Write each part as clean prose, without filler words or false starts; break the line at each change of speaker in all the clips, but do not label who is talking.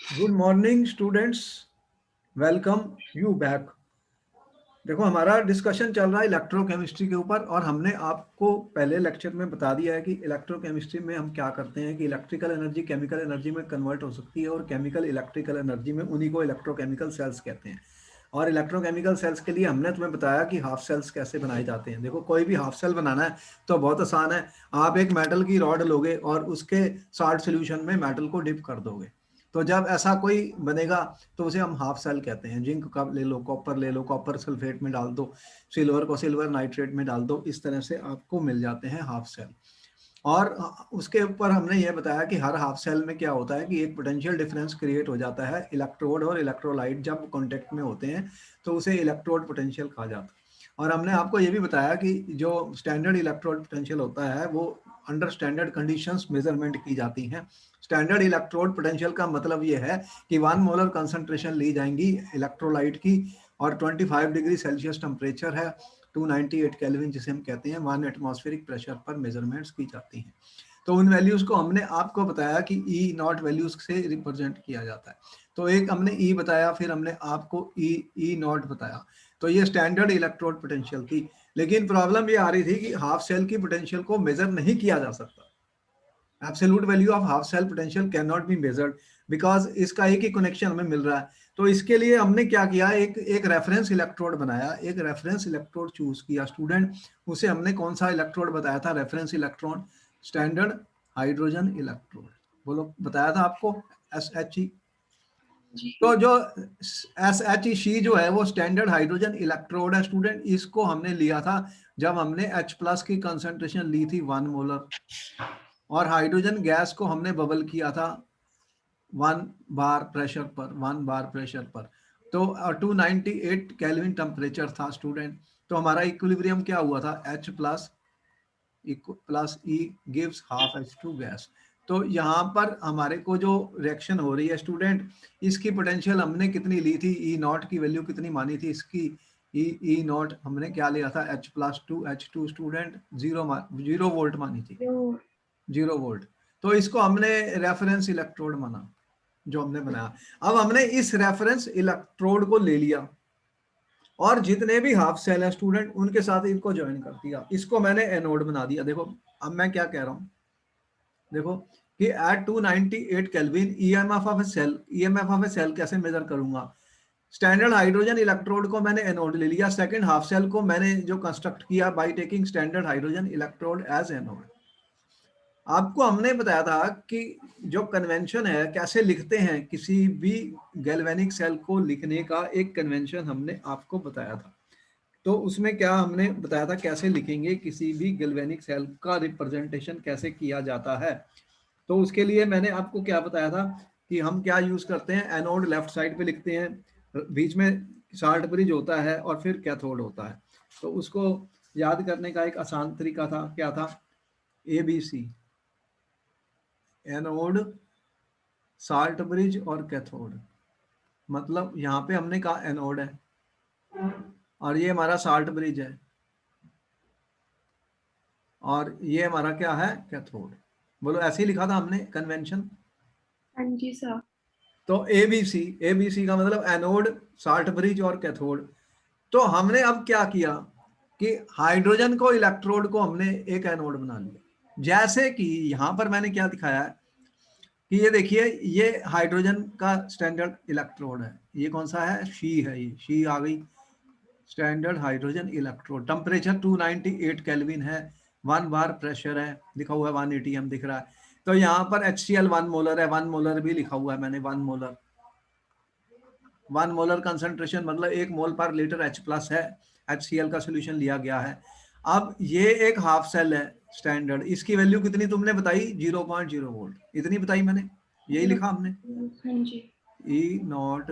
Good morning students, welcome you back. देखो, हमारा discussion चल रहा है इलेक्ट्रोकेमिस्ट्री के ऊपर और हमने आपको पहले लेक्चर में बता दिया है कि इलेक्ट्रोकेमिस्ट्री में हम क्या करते हैं कि इलेक्ट्रिकल एनर्जी केमिकल एनर्जी में कन्वर्ट हो सकती है और केमिकल इलेक्ट्रिकल एनर्जी में, उन्हीं को इलेक्ट्रोकेमिकल सेल्स कहते हैं। और इलेक्ट्रोकेमिकल सेल्स के लिए हमने तुम्हें बताया कि हाफ सेल्स कैसे बनाए जाते हैं। देखो, कोई भी हाफ सेल बनाना है तो बहुत आसान है। आप एक मेटल की रॉड लोगे और उसके साल्ट सोल्यूशन में मेटल को डिप कर दोगे, तो जब ऐसा कोई बनेगा तो उसे हम हाफ सेल कहते हैं। जिंक का ले लो, कॉपर ले लो, कॉपर सल्फेट में डाल दो, सिल्वर को सिल्वर नाइट्रेट में डाल दो, इस तरह से आपको मिल जाते हैं हाफ सेल। और उसके ऊपर हमने ये बताया कि हर हाफ सेल में क्या होता है कि एक पोटेंशियल डिफरेंस क्रिएट हो जाता है। इलेक्ट्रोड और इलेक्ट्रोलाइट जब कांटेक्ट में होते हैं तो उसे इलेक्ट्रोड पोटेंशियल कहा जाता है। और हमने आपको ये भी बताया कि जो स्टैंडर्ड इलेक्ट्रोड पोटेंशियल होता है वो अंडर स्टैंडर्ड कंडीशंस मेजरमेंट की जाती हैं। स्टैंडर्ड इलेक्ट्रोड पोटेंशियल का मतलब ये है कि 1 मोलर कंसंट्रेशन ली जाएंगी इलेक्ट्रोलाइट की और 25 डिग्री सेल्सियस टेम्परेचर है, 298 केल्विन जिसे हम कहते हैं, 1 एटमॉस्फेरिक प्रेशर पर मेजरमेंट्स की जाती हैं। तो उन वैल्यूज को हमने आपको बताया कि ई नॉट वैल्यूज से रिप्रेजेंट किया जाता है। तो एक हमने ई बताया, फिर हमने आपको ई नॉट बताया। तो ये स्टैंडर्ड इलेक्ट्रोड पोटेंशियल थी। लेकिन प्रॉब्लम ये आ रही थी कि हाफ सेल की पोटेंशियल को मेजर नहीं किया जा सकता। Absolute value of half cell potential can not be measured because इसका एक ही कनेक्शन हमें मिल रहा है। तो इसके लिए हमने क्या किया, एक रेफरेंस इलेक्ट्रोड बनाया, एक रेफरेंस इलेक्ट्रोड चूज किया स्टूडेंट। उसे हमने कौन सा इलेक्ट्रोड बताया था? Reference electron, standard hydrogen electrode. बोलो, बताया था आपको, SHE।
जी।
तो जो SHE जो है वो स्टैंडर्ड हाइड्रोजन इलेक्ट्रोड है स्टूडेंट। इसको हमने लिया था जब हमने H+ की कंसंट्रेशन ली थी 1 मोलर, और हाइड्रोजन गैस को हमने बबल किया था 1 बार प्रेशर पर। तो 298 केल्विन टेम्परेचर था स्टूडेंट। तो हमारा इक्विलिब्रियम क्या हुआ था? H+ E gives half H2 gas. तो यहाँ पर हमारे को जो रिएक्शन हो रही है स्टूडेंट, इसकी पोटेंशियल हमने कितनी ली थी? ई नॉट की वैल्यू कितनी मानी थी इसकी? ई नॉट हमने क्या लिया था? H+2 स्टूडेंट, 0 वोल्ट मानी थी, 0 वोल्ट। तो इसको हमने रेफरेंस इलेक्ट्रोड माना जो हमने बनाया। अब हमने इस रेफरेंस इलेक्ट्रोड को ले लिया और जितने भी हाफ सेल है स्टूडेंट उनके साथ इनको ज्वाइन कर दिया। इसको मैंने एनोड बना दिया। देखो अब मैं क्या कह रहा हूं, देखो कि at 298 Kelvin EMF of a cell कैसे मेजर करूंगा? स्टैंडर्ड हाइड्रोजन इलेक्ट्रोड को मैंने एनोड ले लिया, सेकंड हाफ सेल को मैंने जो कंस्ट्रक्ट किया by taking standard hydrogen electrode as anode. आपको हमने बताया था कि जो कन्वेंशन है, कैसे लिखते हैं किसी भी गैल्वेनिक सेल को लिखने का, एक कन्वेंशन हमने आपको बताया था। तो उसमें क्या हमने बताया था, कैसे लिखेंगे किसी भी गैल्वेनिक सेल का रिप्रेजेंटेशन कैसे किया जाता है। तो उसके लिए मैंने आपको क्या बताया था कि हम क्या यूज करते हैं, एनोड लेफ्ट साइड पे लिखते हैं, बीच में साल्ट ब्रिज होता है और फिर कैथोड होता है। तो उसको याद करने का एक आसान तरीका था, क्या था? ABC, एनोड, साल्ट ब्रिज और कैथोड। मतलब यहाँ पे हमने कहा एनोड है और ये हमारा साल्ट ब्रिज है और ये हमारा क्या है? कैथोड। बोलो, ऐसे ही लिखा था हमने कन्वेंशन।
हाँ जी सर।
तो एबीसी का मतलब एनोड, साल्ट ब्रिज और कैथोड। तो हमने अब क्या किया कि हाइड्रोजन को, इलेक्ट्रोड को हमने एक एनोड बना लिया। जैसे कि यहां पर मैंने क्या दिखाया है कि ये देखिए, ये हाइड्रोजन का स्टैंडर्ड इलेक्ट्रोड है। ये कौन सा है? शी है। ये शी आ गई, standard hydrogen electrode. Temperature 298 kelvin है, 1 बार प्रेशर है, लिखा हुआ है 1 ATM दिख रहा है। तो यहाँ पर HCl 1 मोलर है, 1 मोलर भी लिखा हुआ है मैंने, 1 मोलर। 1 मोलर कंसंट्रेशन मतलब 1 मोल/लीटर H+ है, HCl का सोल्यूशन लिया गया है। अब ये एक हाफ सेल है स्टैंडर्ड, इसकी वैल्यू कितनी तुमने बताई? 0.0 वोल्ट, इतनी बताई मैंने, यही लिखा हमने।
हाँ जी।
ई नॉट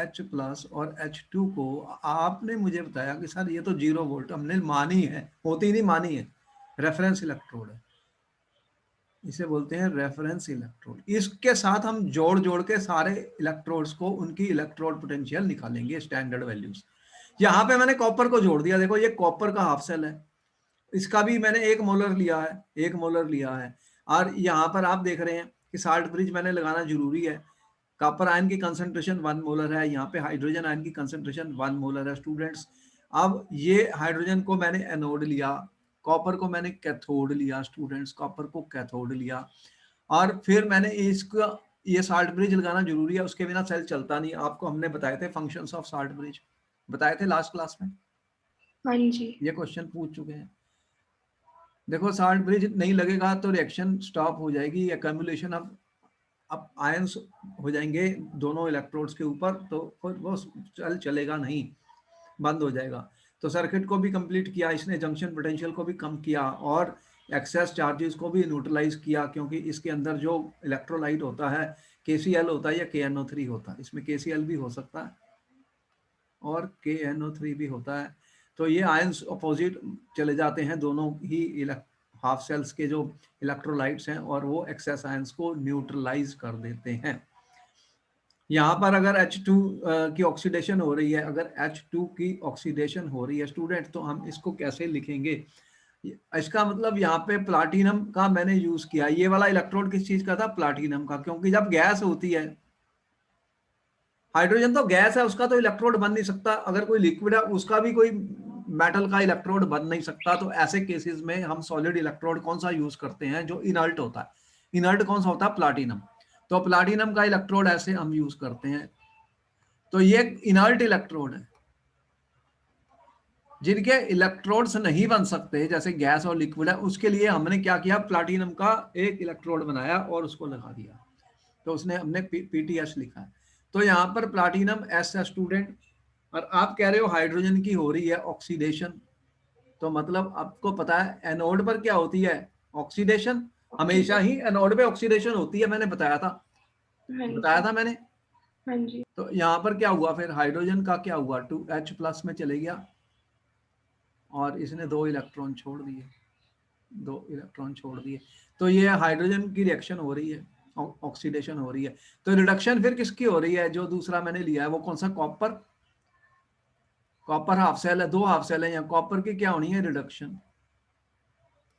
H+ और H2 को आपने मुझे बताया कि सर ये तो 0 वोल्ट हमने मानी है, होती नहीं मानी है, रेफरेंस इलेक्ट्रोड है, इसे बोलते हैं रेफरेंस इलेक्ट्रोड। इसके साथ हम जोड़ जोड़ के सारे इलेक्ट्रोड्स को, उनकी इलेक्ट्रोड पोटेंशियल निकालेंगे, स्टैंडर्ड वैल्यूज। यहाँ पे मैंने कॉपर को जोड़ दिया। देखो, ये कॉपर का हाफ सेल है, इसका भी मैंने 1 मोलर लिया है, 1 मोलर लिया है। और यहाँ पर आप देख रहे हैं कि साल्ट ब्रिज मैंने लगाना जरूरी है। कॉपर आयन की कंसंट्रेशन 1 मोलर है, यहाँ पे हाइड्रोजन आयन की कंसंट्रेशन 1 मोलर है स्टूडेंट्स। अब ये हाइड्रोजन को मैंने एनोड लिया, कॉपर को मैंने कैथोड लिया स्टूडेंट्स, कॉपर को कैथोड लिया, और फिर मैंने इसका ये साल्ट ब्रिज लगाना जरूरी है, उसके बिना सेल चलता नहीं। आपको हमने बताए थे फंक्शंस ऑफ साल्ट ब्रिज, बताए थे लास्ट क्लास में,
हाँ जी।
ये क्वेश्चन पूछ चुके हैं। देखो साल्ट ब्रिज नहीं लगेगा तो रिएक्शन स्टॉप हो जाएगी, एक्यूमुलेशन अब आयंस हो जाएंगे दोनों इलेक्ट्रोड्स के ऊपर, तो फिर वो चलेगा नहीं, बंद हो जाएगा। तो सर्किट को भी कंप्लीट किया इसने, जंक्शन पोटेंशियल को भी कम किया और एक्सेस चार्जेस को भी न्यूट्रलाइज किया, क्योंकि इसके अंदर जो इलेक्ट्रोलाइट होता है KCl होता है या KNO3 होता है, इसमें KCl भी हो सकता है और KNO3 भी होता है। तो ये आयंस अपोजिट चले जाते हैं दोनों ही हाफ सेल्स के जो इलेक्ट्रोलाइट्स हैं, और वो एक्सेस आयंस को न्यूट्रलाइज कर देते हैं। यहाँ पर अगर H2 की ऑक्सीडेशन हो रही है, अगर H2 की ऑक्सीडेशन हो रही है स्टूडेंट, तो हम इसको कैसे लिखेंगे? इसका मतलब यहाँ पे प्लाटिनम का मैंने यूज किया, ये वाला इलेक्ट्रोड किस चीज का था? प्लाटिनम का, क्योंकि जब गैस होती है, हाइड्रोजन तो गैस है, उसका तो इलेक्ट्रोड बन नहीं सकता, अगर कोई लिक्विड है उसका भी कोई मेटल का इलेक्ट्रोड बन नहीं सकता। तो ऐसे केसेस में हम सॉलिड इलेक्ट्रोड कौन सा यूज करते हैं? जो इनर्ट होता है। इनर्ट कौन सा होता है? प्लाटिनम। तो प्लाटिनम का इलेक्ट्रोड ऐसे हम यूज करते हैं। तो ये इनर्ट इलेक्ट्रोड है, जिनके इलेक्ट्रोड्स नहीं बन सकते जैसे गैस और लिक्विड है, उसके लिए हमने क्या किया? प्लाटिनम का एक इलेक्ट्रोड बनाया और उसको लगा दिया, तो उसने हमने PTS लिखा है। तो यहाँ पर प्लाटिनम S है स्टूडेंट, और आप कह रहे हो हाइड्रोजन की हो रही है ऑक्सीडेशन, तो मतलब आपको पता है एनोड पर क्या होती है? ऑक्सीडेशन। हमेशा ही एनोड पे ऑक्सीडेशन होती है, मैंने बताया था,
हाँ
बताया
जी।
था मैंने।
हाँ जी।
तो यहाँ पर क्या हुआ फिर? हाइड्रोजन का क्या हुआ? 2H प्लस में चले गया और इसने 2 इलेक्ट्रॉन छोड़ दिए, 2 इलेक्ट्रॉन छोड़ दिए। तो ये हाइड्रोजन की रिएक्शन हो रही है, ऑक्सीडेशन हो रही है। तो रिडक्शन फिर किसकी हो रही है? जो दूसरा मैंने लिया है वो कौन सा? कॉपर। कॉपर हाफ सेल है, 2 हाफ सेल है, यहाँ कॉपर की क्या होनी है? रिडक्शन।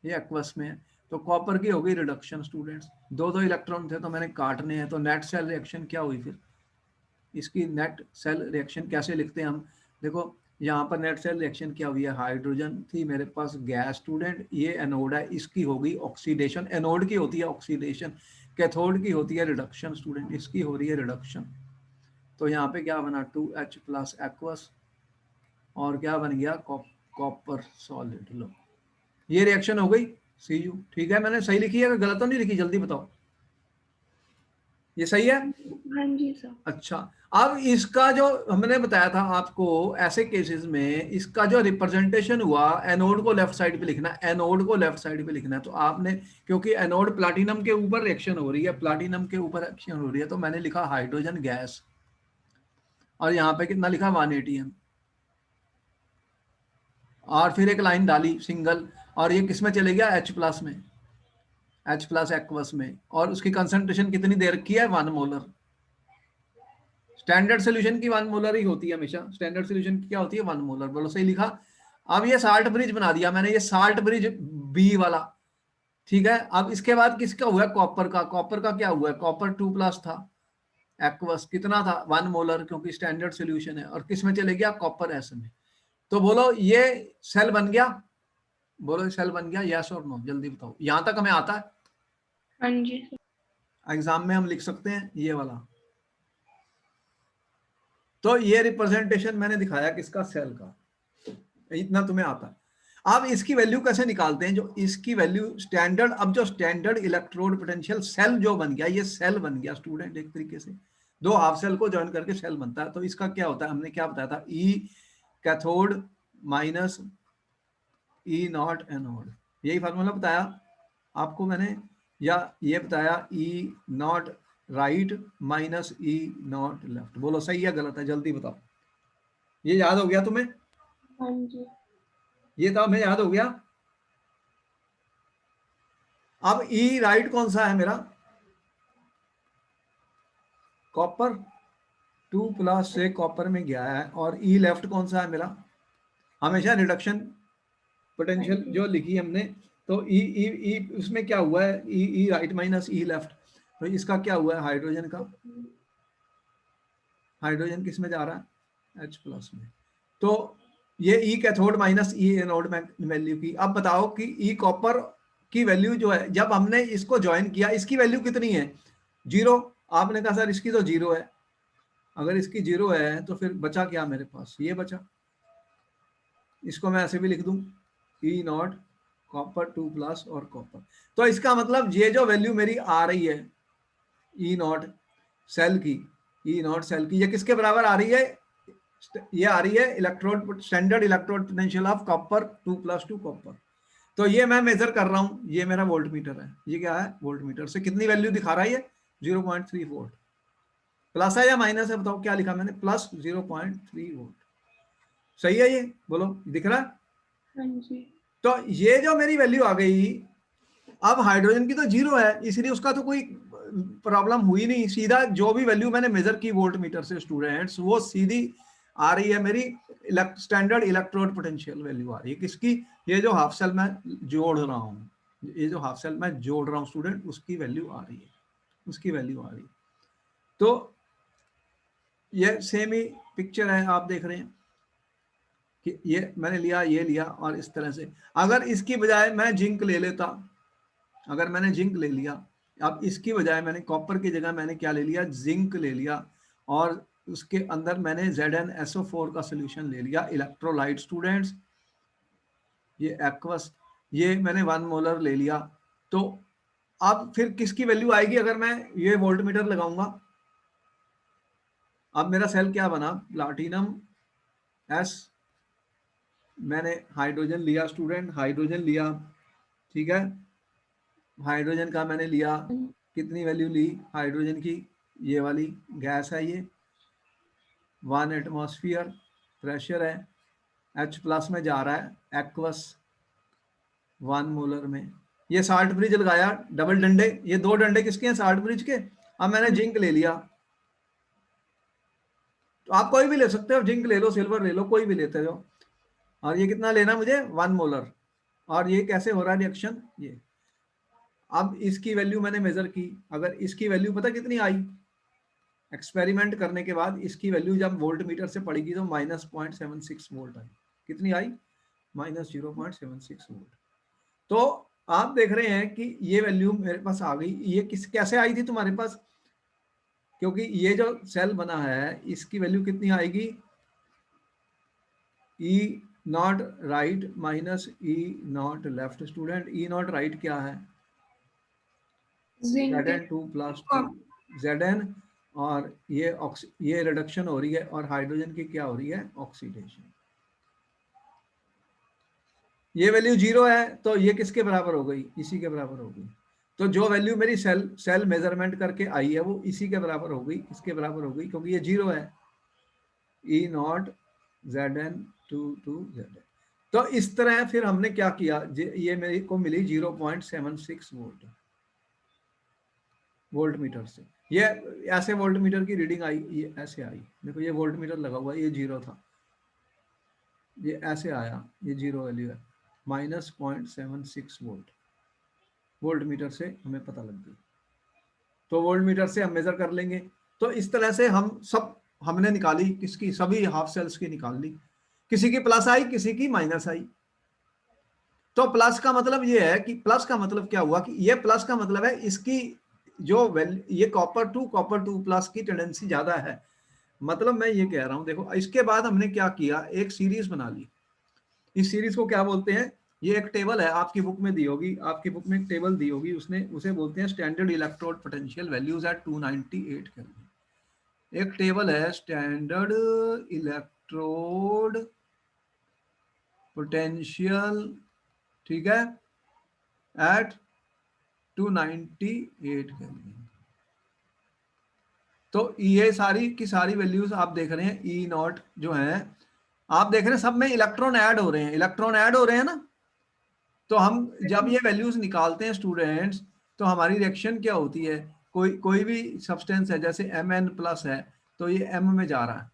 ये एक्वस में है, तो कॉपर की हो गई रिडक्शन स्टूडेंट्स। 2 इलेक्ट्रॉन थे तो मैंने काटने हैं, तो नेट सेल रिएक्शन क्या हुई फिर? इसकी नेट सेल रिएक्शन कैसे लिखते हैं हम? देखो यहाँ पर नेट सेल रिएक्शन क्या हुई है? हाइड्रोजन थी मेरे पास गैस स्टूडेंट, ये एनोड है, इसकी हो गई ऑक्सीडेशन, एनोड की होती है ऑक्सीडेशन, कैथोड की होती है रिडक्शन स्टूडेंट, इसकी हो रही है रिडक्शन। तो यहाँ पे क्या बना? 2H प्लस एक्वस, और क्या बन गया? Copper solid. लो ये रिएक्शन हो गई Cu। ठीक है, मैंने सही लिखी है कि गलत तो नहीं लिखी? जल्दी बताओ, ये सही है?
हाँ जी सर।
अच्छा, अब इसका जो हमने बताया था आपको, ऐसे केसेस में इसका जो रिप्रेजेंटेशन हुआ, एनोड को लेफ्ट साइड पे लिखना है, एनोड को लेफ्ट साइड पे लिखना है। तो आपने, क्योंकि एनोड प्लाटिनम के ऊपर रिएक्शन हो रही है, प्लाटिनम के ऊपर रिएक्शन हो रही है, तो मैंने लिखा हाइड्रोजन गैस, और यहाँ पे कितना लिखा? 1 ATM, और फिर एक लाइन डाली सिंगल, और ये किस में चले गया? H प्लस में, H प्लस एक्वस में, और उसकी कंसंट्रेशन कितनी दे रखी है? 1 मोलर। स्टैंडर्ड सोल्यूशन की 1 मोलर ही होती है हमेशा, स्टैंडर्ड सोल्यूशन की क्या होती है? 1 मोलर। बोलो सही लिखा? अब ये साल्ट ब्रिज बना दिया मैंने, ये साल्ट ब्रिज बी वाला। ठीक है, अब इसके बाद किसका हुआ? कॉपर का। कॉपर का क्या हुआ? कॉपर 2 प्लस था, एक्वस कितना था? 1 मोलर, क्योंकि स्टैंडर्ड सोल्यूशन है, और किस में चले गया? कॉपर एस में। तो बोलो ये सेल बन गया? बोलो सेल बन गया, यस और नो? जल्दी बताओ, यहां तक हमें आता है?
हाँ जी सर।
एग्जाम में हम लिख सकते हैं ये वाला। तो ये रिप्रेजेंटेशन मैंने दिखाया किसका? सेल का, इतना तुम्हें आता है। अब इसकी वैल्यू कैसे निकालते हैं? जो इसकी वैल्यू स्टैंडर्ड, अब जो स्टैंडर्ड इलेक्ट्रोड पोटेंशियल सेल जो बन गया, ये सेल बन गया स्टूडेंट, एक तरीके से 2 हाफ सेल को ज्वाइन करके सेल बनता है। तो इसका क्या होता है? हमने क्या बताया था? E cathode minus E0 anode, यही फार्मूला बताया आपको मैंने, या ये बताया E0 right minus E0 left? बोलो सही है गलत है? जल्दी बताओ, ये याद हो गया तुम्हें?
हाँ जी।
ये तो हमें याद हो गया। अब E राइट कौन सा है मेरा? कॉपर 2 प्लस से कॉपर में गया है, और E लेफ्ट कौन सा है मेरा? हमेशा रिडक्शन
हाँ
पोटेंशियल
जी।
जो लिखी हमने, तो ई उसमें क्या हुआ है? ई राइट माइनस ई लेफ्ट, तो इसका क्या हुआ है? हाइड्रोजन का हाइड्रोजन किस में जा रहा है, H प्लस में। तो ये ई कैथोड माइनस ई एनोड वैल्यू की। अब बताओ कि ई कॉपर की वैल्यू जो है, जब हमने इसको ज्वाइन किया, इसकी वैल्यू कितनी है, 0। आपने कहा सर इसकी तो 0 है। अगर इसकी 0 है तो फिर बचा क्या मेरे पास, ये बचा। इसको मैं ऐसे भी लिख दूं, ई नॉट कॉपर 2 प्लस और कॉपर। तो इसका मतलब ये जो वैल्यू मेरी आ रही है ई नॉट सेल की, ई नॉट सेल की, ये किसके बराबर आ रही है, ये आ रही है electrode, standard electrode potential of copper 2 plus 2 copper. तो ये मैं मेजर कर रहा हूं, ये मेरा वोल्ट मीटर है। ये क्या है, वोल्ट मीटर से कितनी वैल्यू दिखा रहा है ये, 0.3 वोल्ट। प्लस है या माइनस है, बताओ क्या लिखा मैंने, प्लस 0.3 वोल्ट। सही है ये, बोलो दिख रहा है।
हाँ जी।
तो ये जो मेरी वैल्यू आ गई, अब हाइड्रोजन की तो 0 है, इसलिए उसका तो कोई प्रॉब्लम हुई नहीं। सीधा जो भी वैल्यू मैंने मेजर की वोल्ट मीटर से स्टूडेंट्स, वो सीधी आ रही है मेरी स्टैंडर्ड इलेक्ट्रोड पोटेंशियल वैल्यू आ रही है किसकी, ये जो हाफ सेल मैं जोड़ रहा हूँ, ये जो हाफ सेल मैं जोड़ रहा हूँ स्टूडेंट, उसकी वैल्यू आ रही है, उसकी वैल्यू आ रही है। तो ये सेम ही पिक्चर है, आप देख रहे हैं कि ये मैंने लिया, ये लिया, और इस तरह से अगर इसकी बजाय मैं जिंक ले लेता, अगर मैंने जिंक ले लिया, अब इसकी बजाय मैंने कॉपर की जगह मैंने क्या ले लिया, जिंक ले लिया, और उसके अंदर मैंने ZnSO4 का सोल्यूशन ले लिया, इलेक्ट्रोलाइट स्टूडेंट्स, ये एक्वस, ये मैंने 1 मोलर ले लिया। तो अब फिर किसकी वैल्यू आएगी अगर मैं ये वोल्ट मीटर लगाऊंगा। अब मेरा सेल क्या बना, प्लाटिनम S, मैंने हाइड्रोजन लिया स्टूडेंट, हाइड्रोजन लिया, ठीक है, हाइड्रोजन का मैंने लिया, कितनी वैल्यू ली हाइड्रोजन की, ये वाली गैस है ये, 1 एटमॉस्फेयर प्रेशर है, H प्लस में जा रहा है, एक्वस 1 मोलर में। ये साल्ट ब्रिज लगाया, डबल डंडे, ये 2 डंडे किसके हैं, साल्ट ब्रिज के। अब मैंने जिंक ले लिया, तो आप कोई भी ले सकते हो, जिंक ले लो, सिल्वर ले लो, कोई भी लेते हो। और ये कितना लेना मुझे, 1 मोलर। और ये कैसे हो रहा है रिएक्शन, ये अब इसकी वैल्यू मैंने मेजर की, अगर इसकी वैल्यू पता कितनी आई, एक्सपेरिमेंट करने के बाद इसकी वैल्यू जब वोल्ट मीटर से पड़ेगी तो -0.76 वोल्ट आई। कितनी आई, -0.76 वोल्ट। तो आप देख रहे हैं कि ये वैल्यू मेरे पास आ गई। ये कैसे आई थी तुम्हारे पास, क्योंकि ये जो सेल बना है इसकी वैल्यू कितनी आएगी, E naught right minus E naught left. Student E naught right क्या है, Zn2 प्लस 2 Zn, और ये रिडक्शन हो रही है, और हाइड्रोजन की क्या हो रही है, ऑक्सीडेशन। ये वैल्यू 0 है तो ये किसके बराबर हो गई, इसी के बराबर हो गई। तो जो वैल्यू मेरी सेल मेजरमेंट करके आई है वो इसी के बराबर हो गई, इसके बराबर हो गई, क्योंकि ये 0 है, ई नॉट Zn2 Zn। तो इस तरह फिर हमने क्या किया, ये मेरे को मिली 0.76 वोल्ट मीटर से। ये ऐसे वोल्ट मीटर की रीडिंग आई, ये ऐसे आई, देखो ये वोल्ट मीटर लगा हुआ है, ये 0 था, ये ऐसे आया, ये 0 वैल्यू है, -0.76 वोल्ट, वोल्ट मीटर से हमें पता लग गई। तो वोल्ट मीटर से हम मेजर कर लेंगे। तो इस तरह से हम सब हमने निकाली, किसकी, सभी हाफ सेल्स की निकाल ली, किसी की प्लस आई, किसी की माइनस आई। तो प्लस का मतलब ये है कि, प्लस का मतलब क्या हुआ कि ये प्लस का मतलब है इसकी जो ये कॉपर टू प्लस की टेंडेंसी ज्यादा है। मतलब मैं ये कह रहा हूं, देखो इसके बाद हमने क्या किया, एक सीरीज बना ली। इस सीरीज को क्या बोलते हैं, ये एक टेबल है, आपकी बुक में दी होगी, आपकी बुक में एक टेबल दी होगी, उसने उसे बोलते हैं standard electrode potential values at 298 Kelvin. एक टेबल है स्टैंडर्ड इलेक्ट्रोड पोटेंशियल, ठीक है, एट 298 केल्विन। तो ये सारी की सारी वैल्यूज आप देख रहे हैं, ई नॉट जो है आप देख रहे हैं, सब में इलेक्ट्रॉन ऐड हो रहे हैं, इलेक्ट्रॉन ऐड हो रहे हैं ना। तो हम जब ये वैल्यूज निकालते हैं स्टूडेंट्स, तो हमारी रिएक्शन क्या होती है, कोई भी सब्सटेंस है जैसे Mn प्लस है, तो ये M में जा रहा है,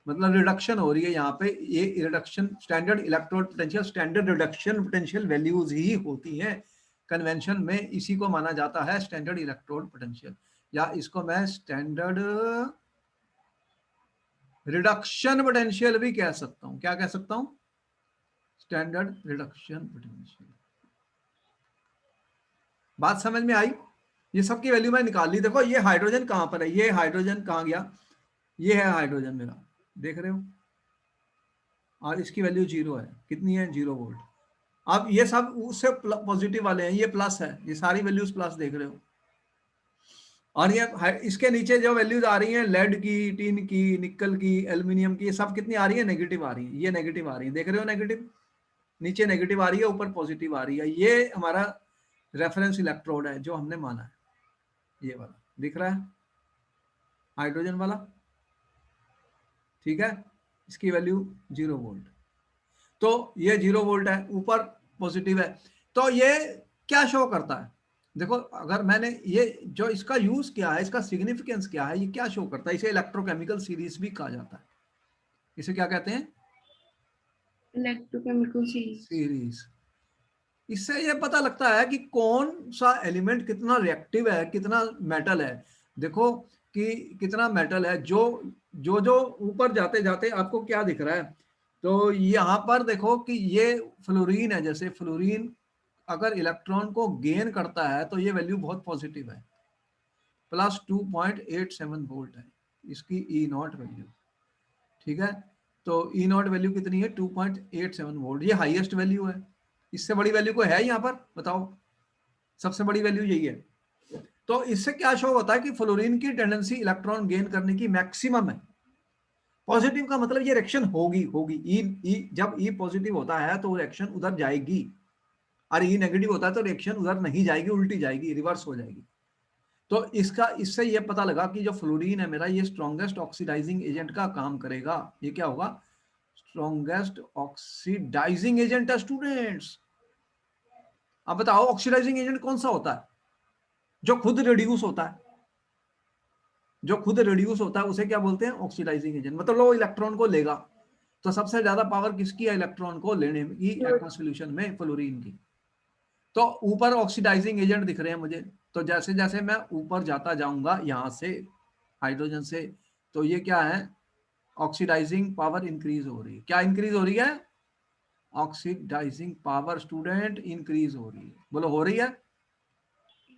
मतलब रिडक्शन हो रही है यहाँ पे। ये reduction standard electrode potential, standard reduction potential values ही होती हैं कन्वेंशन में, इसी को माना जाता है स्टैंडर्ड इलेक्ट्रोड पोटेंशियल, या इसको मैं स्टैंडर्ड रिडक्शन पोटेंशियल भी कह सकता हूं। क्या कह सकता हूं? Standard reduction potential. बात समझ में आई? ये सबकी वैल्यू मैं निकाल ली। देखो ये हाइड्रोजन कहां पर है, ये हाइड्रोजन कहां गया, ये है हाइड्रोजन मेरा, देख रहे हो, और इसकी वैल्यू 0 है। कितनी है? 0 वोल्ट। अब ये सब उससे पॉजिटिव वाले हैं, ये प्लस है, ये सारी वैल्यूज प्लस देख रहे हो। और ये इसके नीचे जो वैल्यूज आ रही हैं लेड की, टिन की, निकल की, एल्यूमिनियम की, ये सब कितनी आ रही है? नेगेटिव आ रही है। ये नेगेटिव आ रही है, देख रहे हो, नेगेटिव। नीचे नेगेटिव आ रही है, ऊपर पॉजिटिव आ रही है। ये हमारा रेफरेंस इलेक्ट्रोड है जो हमने माना है, ये वाला दिख रहा है, हाइड्रोजन वाला, ठीक है। इसकी वैल्यू 0 वोल्ट, तो ये 0 वोल्ट है, ऊपर पॉजिटिव है। तो ये क्या शो करता है? देखो अगर मैंने ये जो इसका यूज किया है, इसका सिग्निफिकेंस क्या है, ये क्या शो करता है? इसे इलेक्ट्रोकेमिकल सीरीज भी कहा जाता है। इसे क्या कहते हैं?
Electrochemical
series. इससे ये पता लगता है कि कौन सा एलिमेंट कितना रिएक्टिव है, कितना मेटल है। देखो कि कितना मेटल है। जो जो जो ऊपर जाते जाते आपको क्या दिख रहा है, तो यहाँ पर देखो कि ये फ्लोरीन है। जैसे फ्लोरीन अगर इलेक्ट्रॉन को गेन करता है तो ये वैल्यू बहुत पॉजिटिव है, प्लस 2.87 वोल्ट है इसकी ई नॉट वैल्यू, ठीक है। तो ई नॉट वैल्यू कितनी है? 2.87 वोल्ट, ये हाईएस्ट वैल्यू है। इससे बड़ी वैल्यू कोई है यहाँ पर? बताओ, सबसे बड़ी वैल्यू यही है। तो इससे क्या शो होता है कि फ्लोरीन की टेंडेंसी इलेक्ट्रॉन गेन करने की मैक्सिमम है। पॉजिटिव का मतलब ये रिएक्शन होगी होगी। जब ई पॉजिटिव होता है तो रिएक्शन उधर जाएगी, और ई नेगेटिव होता है तो रिएक्शन उधर नहीं जाएगी, उल्टी जाएगी, रिवर्स हो जाएगी। तो इससे ये पता लगा कि जो फ्लोरीन है मेरा, ये स्ट्रॉन्गेस्ट ऑक्सीडाइजिंग एजेंट का काम करेगा। ये क्या होगा? स्ट्रॉन्गेस्ट ऑक्सीडाइजिंग एजेंट है स्टूडेंट्स। अब बताओ ऑक्सीडाइजिंग एजेंट कौन सा होता है? जो खुद रिड्यूस होता है, जो खुद रिड्यूस होता है उसे क्या बोलते हैं? Oxidising agent. मतलब लो इलेक्ट्रॉन को लेगा, तो सबसे ज्यादा पावर किसकी है इलेक्ट्रॉन को लेने की एक्वस सॉल्यूशन में? फ्लोरीन की। तो ऊपर ऑक्सीडाइजिंग एजेंट दिख रहे हैं मुझे, तो जैसे जैसे मैं ऊपर जाता जाऊंगा यहां से हाइड्रोजन से, तो ये क्या है? ऑक्सीडाइजिंग पावर इंक्रीज हो रही है। क्या इंक्रीज हो रही है? ऑक्सीडाइजिंग पावर स्टूडेंट इंक्रीज हो रही है। बोलो, हो रही है?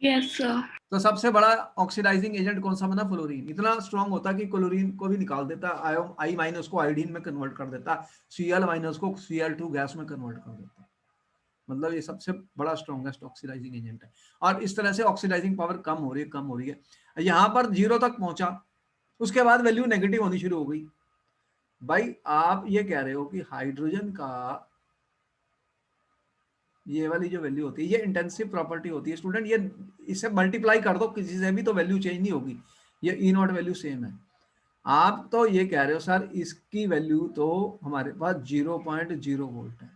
Yes sir.
तो सबसे बड़ा ऑक्सीडाइजिंग एजेंट कौन सा बना? फ्लोरीन। इतना स्ट्रांग होता है कि क्लोरीन को भी निकाल देता है, आई माइनस को आयोडीन में कन्वर्ट कर देता है, Cl माइनस को Cl2 गैस में कन्वर्ट कर देता है। मतलब ये सबसे बड़ा स्ट्रॉन्गेस्ट ऑक्सीडाइजिंग एजेंट है। और इस तरह से ऑक्सीडाइजिंग पावर कम हो रही है, कम हो रही है। यहां पर 0 तक पहुंचा, उसके बाद वैल्यू नेगेटिव होनी शुरू हो गई। भाई आप ये कह रहे हो कि हाइड्रोजन का ये वाली जो वैल्यू होती है, ये इंटेंसिव प्रॉपर्टी होती है स्टूडेंट। ये इसे मल्टीप्लाई कर दो किसी से भी तो वैल्यू चेंज नहीं होगी, ये ई नॉट वैल्यू सेम है। आप तो ये कह रहे हो सर इसकी वैल्यू तो हमारे पास 0.0 वोल्ट है।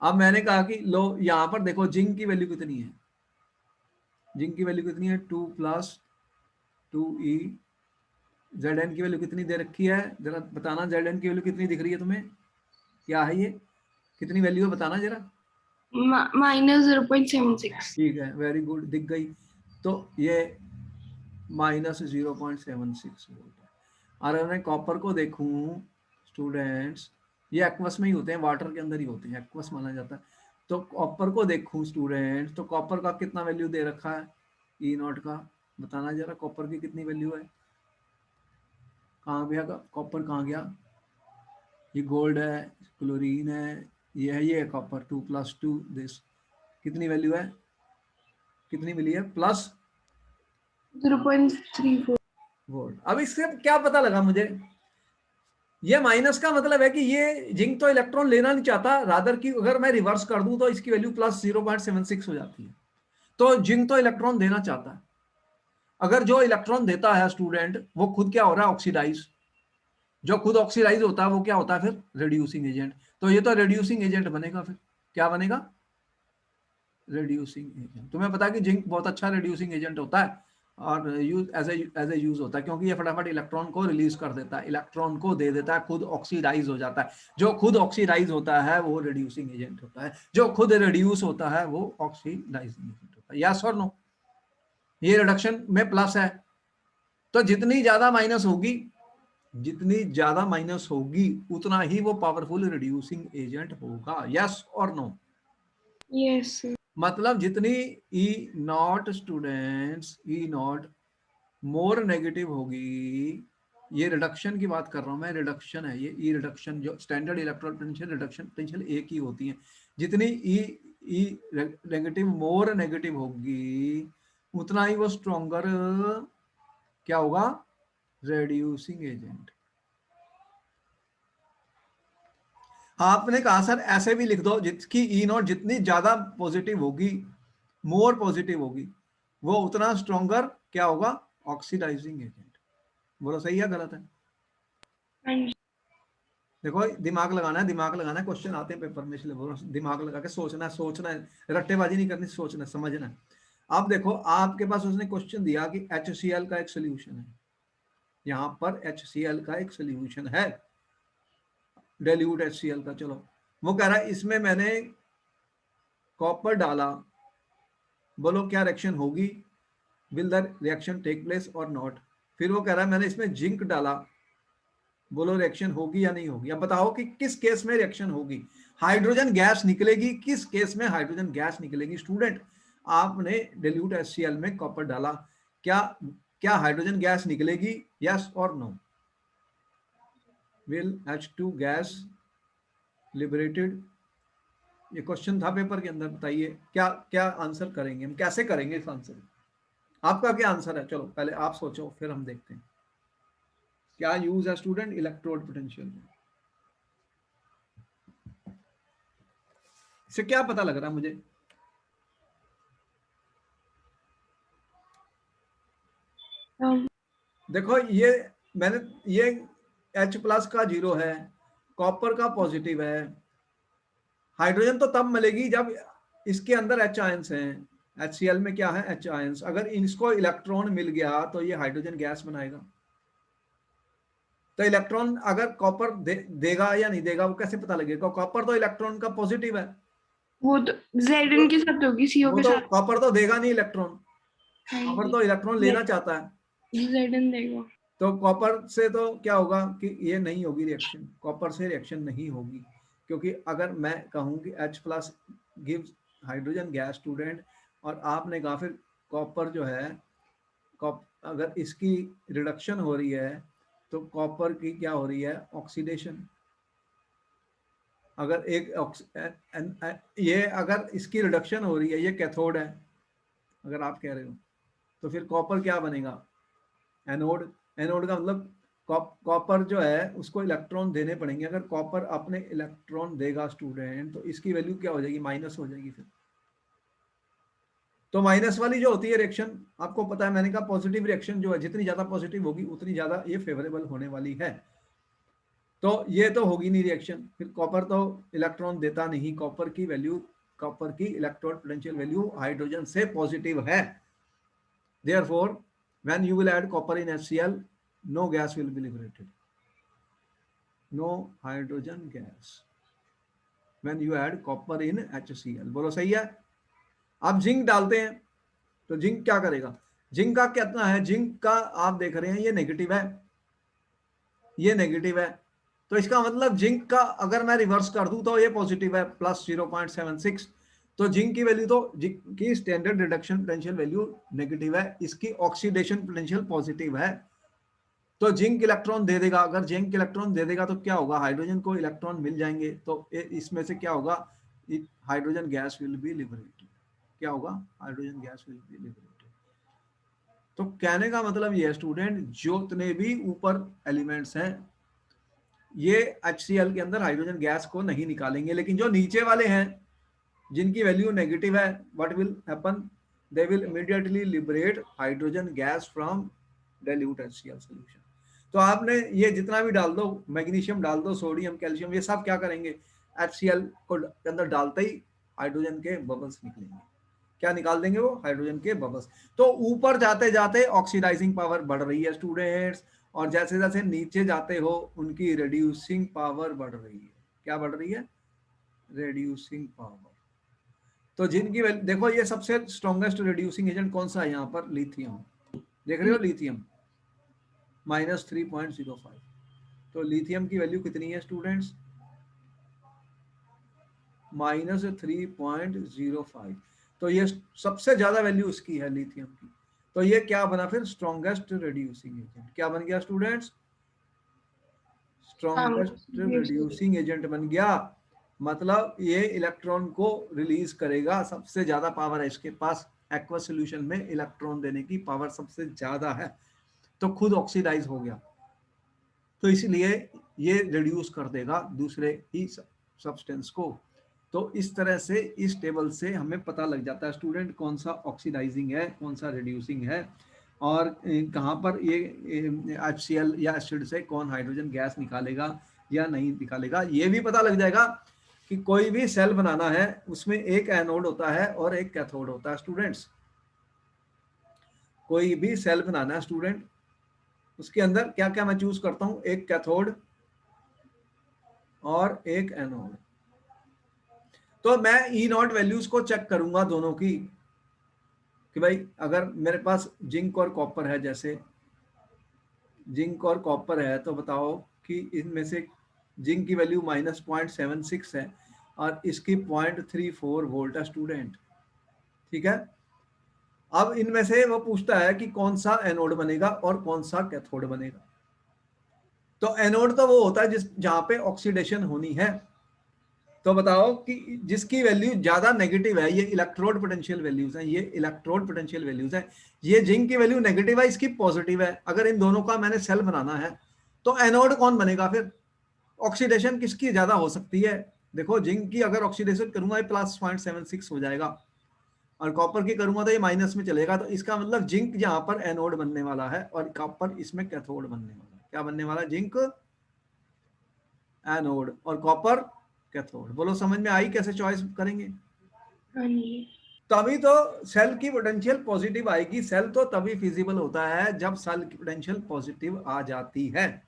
अब मैंने कहा कि लो यहां पर देखो जिंक की वैल्यू कितनी है? जिंक की वैल्यू कितनी है? 2 + 2e। Zn की वैल्यू कितनी दे रखी है? जरा बताना, Zn की वैल्यू कितनी दिख रही है तुम्हें? क्या है ये? कितनी वैल्यू है बताना जरा।
-0.76।
ठीक है, वेरी गुड, दिख गई। तो ये -0.76 वोल्ट है। और मैं कॉपर को देखूं स्टूडेंट्स, ये एक्वस में ही होते हैं, वाटर के अंदर ही होते हैं, एक्वस माना जाता है। तो कॉपर को देखूं स्टूडेंट्स, तो कॉपर का कितना वैल्यू दे रखा है ई नॉट का? बताना जरा, कॉपर की कितनी वैल्यू है? कहाँ गया कॉपर? कहाँ गया? ये गोल्ड है, क्लोरीन है, ये कॉपर 2 + 2 दिस। कितनी वैल्यू है? कितनी मिली है? Plus
0.34
volt. अब इससे क्या पता लगा मुझे? ये माइनस का मतलब है कि ये जिंक तो इलेक्ट्रॉन लेना नहीं चाहता, रादर की अगर मैं रिवर्स कर दूं तो इसकी वैल्यू +0.76 हो जाती है। तो जिंक तो इलेक्ट्रॉन देना चाहता है। अगर जो इलेक्ट्रॉन देता है स्टूडेंट वो खुद क्या हो रहा है? ऑक्सीडाइज। जो खुद ऑक्सीडाइज होता है वो क्या होता है फिर? Reducing agent. तो ये तो रिड्यूसिंग एजेंट बनेगा। फिर क्या बनेगा? Reducing agent. तुम्हें पता है कि जिंक बहुत अच्छा रिड्यूसिंग एजेंट होता है और यूज एज ए यूज होता है, क्योंकि ये फटाफट इलेक्ट्रॉन को रिलीज कर देता है, इलेक्ट्रॉन को दे देता है, खुद ऑक्सीडाइज हो जाता है। जो खुद ऑक्सीडाइज होता है वो रिड्यूसिंग एजेंट होता है, जो खुद रिड्यूस होता है वो ऑक्सीडाइजिंग एजेंट होता है। यस और नो? ये रिडक्शन में प्लस है, तो जितनी ज्यादा माइनस होगी जितनी ज्यादा माइनस होगी उतना ही वो पावरफुल रिड्यूसिंग एजेंट होगा। यस और नो?
Yes, sir.
मतलब जितनी E naught students, E naught more negative होगी, ये रिडक्शन की बात कर रहा हूं मैं, रिडक्शन है ये, ई रिडक्शन जो standard electron potential reduction potential एक ही होती है। जितनी ई नेगेटिव मोर नेगेटिव होगी उतना ही वो स्ट्रॉन्गर क्या होगा, रेड्यूसिंग एजेंट। आपने कहा सर ऐसे भी लिख दो, जिसकी ई नॉट जितनी ज्यादा पॉजिटिव होगी, मोर पॉजिटिव होगी, वो उतना स्ट्रॉन्गर क्या होगा, ऑक्सीडाइजिंग एजेंट। बोलो सही है गलत है?
And
देखो दिमाग लगाना है, दिमाग लगाना है, क्वेश्चन आते हैं पेपर में, इसलिए बोलो दिमाग लगा के सोचना है, सोचना है, रट्टेबाजी नहीं करनी, सोचना है, समझना है। अब देखो आपके पास उसने क्वेश्चन दिया कि HCl का एक सोल्यूशन है, यहाँ पर HCl का एक सोल्यूशन है, डाइल्यूट HCl का। चलो वो कह रहा है इसमें मैंने कॉपर डाला, बोलो क्या रिएक्शन होगी, will the reaction take place और नॉट। फिर वो कह रहा है मैंने इसमें जिंक डाला, बोलो रिएक्शन होगी या नहीं होगी। अब बताओ कि किस केस में रिएक्शन होगी, हाइड्रोजन गैस निकलेगी, किस केस में हाइड्रोजन गैस निकलेगी। स्टूडेंट आपने डाइल्यूट HCl में कॉपर डाला, क्या क्या हाइड्रोजन गैस निकलेगी, यस और no? Will H2 gas liberated, ये क्वेश्चन था पेपर के अंदर। बताइए क्या क्या आंसर करेंगे हम, कैसे करेंगे इस आंसर, आपका क्या आंसर है? चलो पहले आप सोचो फिर हम देखते हैं क्या यूज है स्टूडेंट इलेक्ट्रोड पोटेंशियल में। इससे क्या पता लग रहा है मुझे? देखो ये मैंने ये H+ का 0 है, कॉपर का पॉजिटिव है, हाइड्रोजन तो तब मिलेगी जब इसके अंदर H आयंस हैं, HCl में क्या है, H आयंस। अगर इसको इलेक्ट्रॉन मिल गया तो ये हाइड्रोजन गैस बनाएगा। तो इलेक्ट्रॉन अगर कॉपर देगा या नहीं देगा वो कैसे पता लगेगा? कॉपर तो इलेक्ट्रॉन का पॉजिटिव है,
वो तो Zn के साथ होगी, CO
वो
के
तो
साथ
कॉपर तो देगा नहीं इलेक्ट्रॉन, कॉपर तो इलेक्ट्रॉन लेना चाहता है।
Zn देगा।
तो कॉपर से तो क्या होगा कि ये नहीं होगी रिएक्शन, कॉपर से रिएक्शन नहीं होगी, क्योंकि अगर मैं कहूँ कि H+ gives hydrogen gas student, और आपने कहा फिर कॉपर जो है, अगर इसकी रिडक्शन हो रही है तो कॉपर की क्या हो रही है, ऑक्सीडेशन। अगर ये अगर इसकी रिडक्शन हो रही है, ये कैथोड है अगर आप कह रहे हो, तो फिर कॉपर क्या बनेगा, एनोड। एनोड का मतलब कॉपर जो है उसको इलेक्ट्रॉन देने पड़ेंगे। अगर कॉपर अपने इलेक्ट्रॉन देगा स्टूडेंट तो इसकी वैल्यू क्या हो जाएगी, माइनस हो जाएगी। फिर तो माइनस वाली जो होती है रिएक्शन, आपको पता है मैंने कहा पॉजिटिव रिएक्शन जो है जितनी ज्यादा पॉजिटिव होगी उतनी ज्यादा ये फेवरेबल होने वाली है। तो ये तो होगी नहीं रिएक्शन, फिर कॉपर तो इलेक्ट्रॉन देता नहीं, कॉपर की वैल्यू, कॉपर की इलेक्ट्रॉन पोटेंशियल वैल्यू हाइड्रोजन से पॉजिटिव है। Therefore, when you will add copper in HCl, no gas will be liberated. No hydrogen gas. When you add copper in HCl. बोलो सही है? आप जिंक डालते हैं तो जिंक क्या करेगा, जिंक का कितना है, जिंक का आप देख रहे हैं ये नेगेटिव है, ये नेगेटिव है। तो इसका मतलब जिंक का अगर मैं रिवर्स कर दूं तो ये पॉजिटिव है, प्लस 0.76। तो जिंक की वैल्यू, तो जिंक की standard reduction potential value negative है, इसकी ऑक्सीडेशन पोटेंशियल पॉजिटिव है। तो जिंक इलेक्ट्रॉन दे देगा, अगर जिंक इलेक्ट्रॉन दे देगा तो क्या होगा, हाइड्रोजन को इलेक्ट्रॉन मिल जाएंगे, तो इसमें से क्या होगा, hydrogen gas will be liberated. क्या होगा, hydrogen gas will be liberated. तो कहने का मतलब ये है स्टूडेंट, जितने भी ऊपर एलिमेंट्स हैं ये HCl के अंदर हाइड्रोजन गैस को नहीं निकालेंगे, लेकिन जो नीचे वाले हैं जिनकी वैल्यू नेगेटिव है, what will happen, they will immediately liberate hydrogen gas from dilute HCl solution. तो आपने ये जितना भी डाल दो, मैग्नीशियम डाल दो, सोडियम, कैल्शियम, ये सब क्या करेंगे, HCl को के अंदर डालते ही हाइड्रोजन के बबल्स निकलेंगे। क्या निकाल देंगे वो, हाइड्रोजन के बबल्स। तो ऊपर जाते जाते ऑक्सीडाइजिंग पावर बढ़ रही है स्टूडेंट्स, और जैसे जैसे नीचे जाते हो उनकी रिड्यूसिंग पावर बढ़ रही है। क्या बढ़ रही है, रिड्यूसिंग पावर। तो जिनकी देखो ये सबसे स्ट्रॉन्गेस्ट रिड्यूसिंग एजेंट कौन सा है यहाँ पर, लिथियम। देख रहे हो लिथियम -3.05। तो लिथियम की वैल्यू कितनी है स्टूडेंट्स? -3.05। तो ये सबसे ज्यादा वैल्यू इसकी है लिथियम की। तो ये क्या बना फिर? Strongest reducing agent. क्या बन गया स्टूडेंट्स?
हाँ
स्ट्रॉन्गेस्ट रिड्यूसिंग एजेंट बन गया। मतलब ये इलेक्ट्रॉन को रिलीज करेगा, सबसे ज्यादा पावर है इसके पास। एक्वस सॉल्यूशन में इलेक्ट्रॉन देने की पावर सबसे ज्यादा है, तो खुद ऑक्सीडाइज हो गया, तो इसलिए ये रिड्यूस कर देगा दूसरे ही सब्सटेंस को। तो इस तरह से इस टेबल से हमें पता लग जाता है स्टूडेंट कौन सा ऑक्सीडाइजिंग है, कौन सा रिड्यूसिंग है, और कहाँ पर ये HCl या एसिड से कौन हाइड्रोजन गैस निकालेगा या नहीं निकालेगा। ये भी पता लग जाएगा कि कोई भी सेल बनाना है उसमें एक एनोड होता है और एक कैथोड होता है स्टूडेंट्स। कोई भी सेल बनाना है स्टूडेंट, उसके अंदर क्या क्या मैं चूज करता हूं? एक कैथोड और एक एनोड। तो मैं ई नॉट वैल्यूज को चेक करूंगा दोनों की, कि भाई अगर मेरे पास जिंक और कॉपर है, जैसे जिंक और कॉपर है, तो बताओ कि इनमें से जिंक की वैल्यू -0.76 है और इसकी 0.34 वोल्ट है स्टूडेंट। ठीक है, अब इनमें से वो पूछता है कि कौन सा एनोड बनेगा और कौन सा कैथोड बनेगा। तो एनोड तो वो होता है जिस जहां पे ऑक्सीडेशन होनी है। तो बताओ कि जिसकी वैल्यू ज्यादा नेगेटिव है, ये इलेक्ट्रोड पोटेंशियल वैल्यूज हैं, ये इलेक्ट्रोड पोटेंशियल वैल्यूज हैं। ये जिंक की वैल्यू नेगेटिव है, इसकी पॉजिटिव है। अगर इन दोनों का मैंने सेल बनाना है तो एनोड कौन बनेगा फिर? ऑक्सीडेशन किसकी ज्यादा हो सकती है? देखो जिंक की अगर ऑक्सीडेशन करूंगा ये +0.76 हो जाएगा, और कॉपर की करूंगा तो ये माइनस में चलेगा। तो इसका मतलब जिंक यहाँ पर एनोड बनने वाला है और कॉपर इसमें कैथोड बनने वाला है। क्या बनने वाला है? जिंक एनोड और कॉपर कैथोड। बोलो समझ में आई कैसे चॉइस करेंगे?
हाँ जी।
तभी तो सेल की पोटेंशियल पॉजिटिव आएगी। सेल तो तभी फिजिबल होता है जब सेल की पोटेंशियल पॉजिटिव आ जाती है।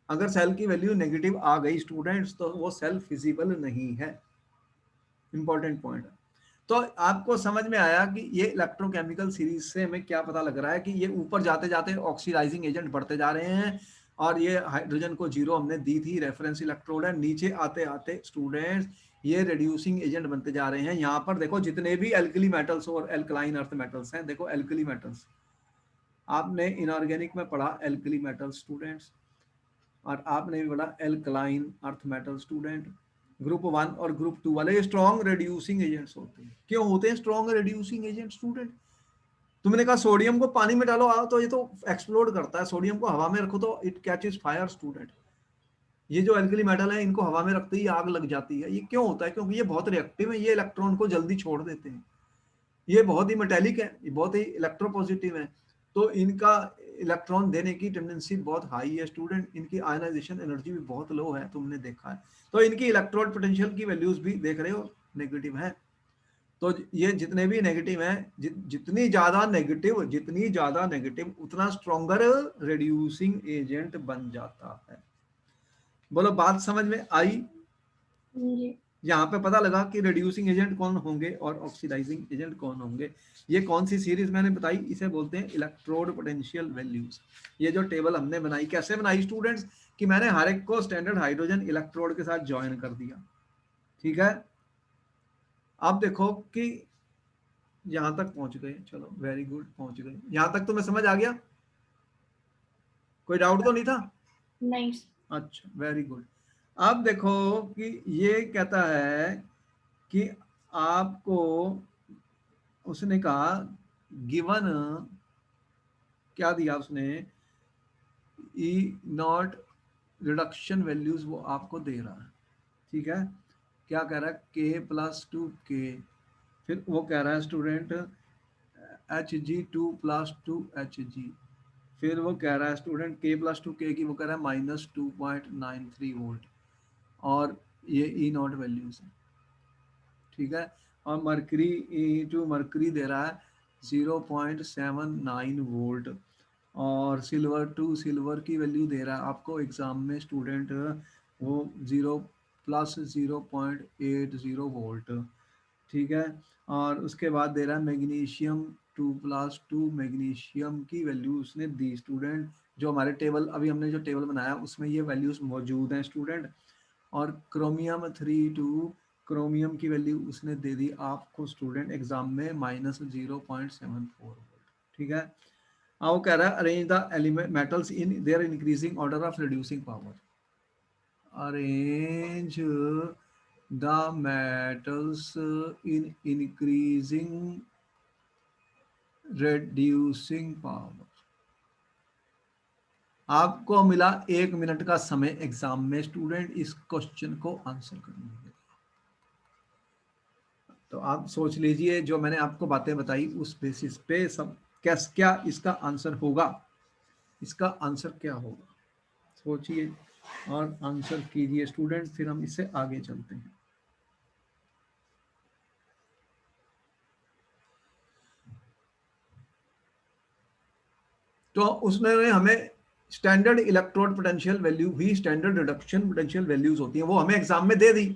अगर सेल की वैल्यू नेगेटिव आ गई स्टूडेंट्स तो वो सेल फिजिबल नहीं है। Important point. तो आपको समझ में आया कि ये इलेक्ट्रोकेमिकल सीरीज से हमें क्या पता लग रहा है कि ये ऊपर जाते जाते ऑक्सीडाइजिंग एजेंट बढ़ते जा रहे हैं, और ये हाइड्रोजन को 0 हमने दी थी, रेफरेंस इलेक्ट्रोड है। नीचे आते आते स्टूडेंट्स ये रिड्यूसिंग एजेंट बनते जा रहे हैं। यहाँ पर देखो जितने भी एल्कली मेटल्स और एल्कलाइन अर्थ मेटल्स हैं, देखो एल्कली मेटल्स आपने इनऑर्गेनिक में पढ़ा, एल्कली मेटल्स स्टूडेंट्स, और आपने भी पढ़ा alkaline earth metal student. Group 1 और ग्रुप 2 वाले स्ट्रॉन्ग रिड्यूसिंग एजेंट्स होते हैं। क्यों होते हैं स्ट्रॉन्ग रिड्यूसिंग एजेंट स्टूडेंट? तुमने कहा सोडियम को पानी में डालो आओ तो ये तो एक्सप्लोड करता है, सोडियम को हवा में रखो तो इट कैचेस फायर स्टूडेंट। ये जो एल्कली मेटल है इनको हवा में रखते ही आग लग जाती है। ये क्यों होता है? क्योंकि ये बहुत रिएक्टिव है, ये इलेक्ट्रॉन को जल्दी छोड़ देते हैं। ये बहुत ही मेटेलिक है, ये बहुत ही इलेक्ट्रोपॉजिटिव है, तो इनका इलेक्ट्रॉन देने की टेंडेंसी बहुत हाई है स्टूडेंट। इनकी आयनाइजेशन एनर्जी भी बहुत लो है, तुमने देखा है। तो इनकी इलेक्ट्रोड पोटेंशियल की वैल्यूज भी देख रहे हो, नेगेटिव है। तो ये जितने भी नेगेटिव हैं, जितनी ज्यादा नेगेटिव उतना स्ट्रॉन्गर रिड्यूसिंग एजेंट बन जाता है। बोलो बात समझ में आई?
जी।
यहाँ पे पता लगा कि रिड्यूसिंग एजेंट कौन होंगे और ऑक्सीडाइजिंग एजेंट कौन होंगे। ये कौन सी सीरीज मैंने बताई? इसे बोलते हैं इलेक्ट्रोड पोटेंशियल वैल्यूज। ये जो टेबल हमने बनाई, कैसे बनाई स्टूडेंट्स? कि मैंने हर एक को स्टैंडर्ड हाइड्रोजन इलेक्ट्रोड के साथ ज्वाइन कर दिया। ठीक है, अब देखो कि यहां तक पहुंच गए, चलो वेरी गुड, पहुंच गए। यहां तक तुम्हें समझ आ गया? कोई डाउट तो नहीं था?
नहीं।
अच्छा वेरी गुड। अब देखो कि ये कहता है कि आपको उसने कहा गिवन, क्या दिया उसने? ई नॉट रिडक्शन वैल्यूज वो आपको दे रहा है। ठीक है, क्या कह रहा है? K+2K, फिर वो कह रहा है स्टूडेंट Hg2+2Hg, फिर वो कह रहा है स्टूडेंट K+2K की वो कह रहा है -2.93 वोल्ट, और ये ई नॉट वैल्यूज है। ठीक है, और मरकरी टू मरकरी दे रहा है 0.79 वोल्ट, और सिल्वर टू सिल्वर की वैल्यू दे रहा है आपको एग्जाम में स्टूडेंट, वो 0+0.80 वोल्ट। ठीक है, और उसके बाद दे रहा है मैग्नीशियम 2+2 मैग्नीशियम की वैल्यू उसने दी स्टूडेंट। जो हमारे टेबल अभी हमने जो टेबल बनाया उसमें ये वैल्यूज मौजूद हैं स्टूडेंट। और क्रोमियम 3 क्रोमियम की वैल्यू उसने दे दी आपको स्टूडेंट एग्जाम में -0.74 वोल्ट। ठीक है। अब वो कह रहा है arrange the element metals in their increasing order of reducing power. Arrange the metals in increasing reducing power. आपको मिला 1 मिनट का समय एग्जाम में स्टूडेंट इस क्वेश्चन को आंसर करने के लिए। तो आप सोच लीजिए जो मैंने आपको बातें बताई उस बेसिस पे सब क्या इसका आंसर होगा। इसका आंसर क्या होगा सोचिए और आंसर कीजिए स्टूडेंट, फिर हम इससे आगे चलते हैं। तो उसने हमें स्टैंडर्ड इलेक्ट्रोड पोटेंशियल वैल्यू भी स्टैंडर्ड रिडक्शन पोटेंशियल वैल्यूज होती हैं वो हमें एग्जाम में दे दी।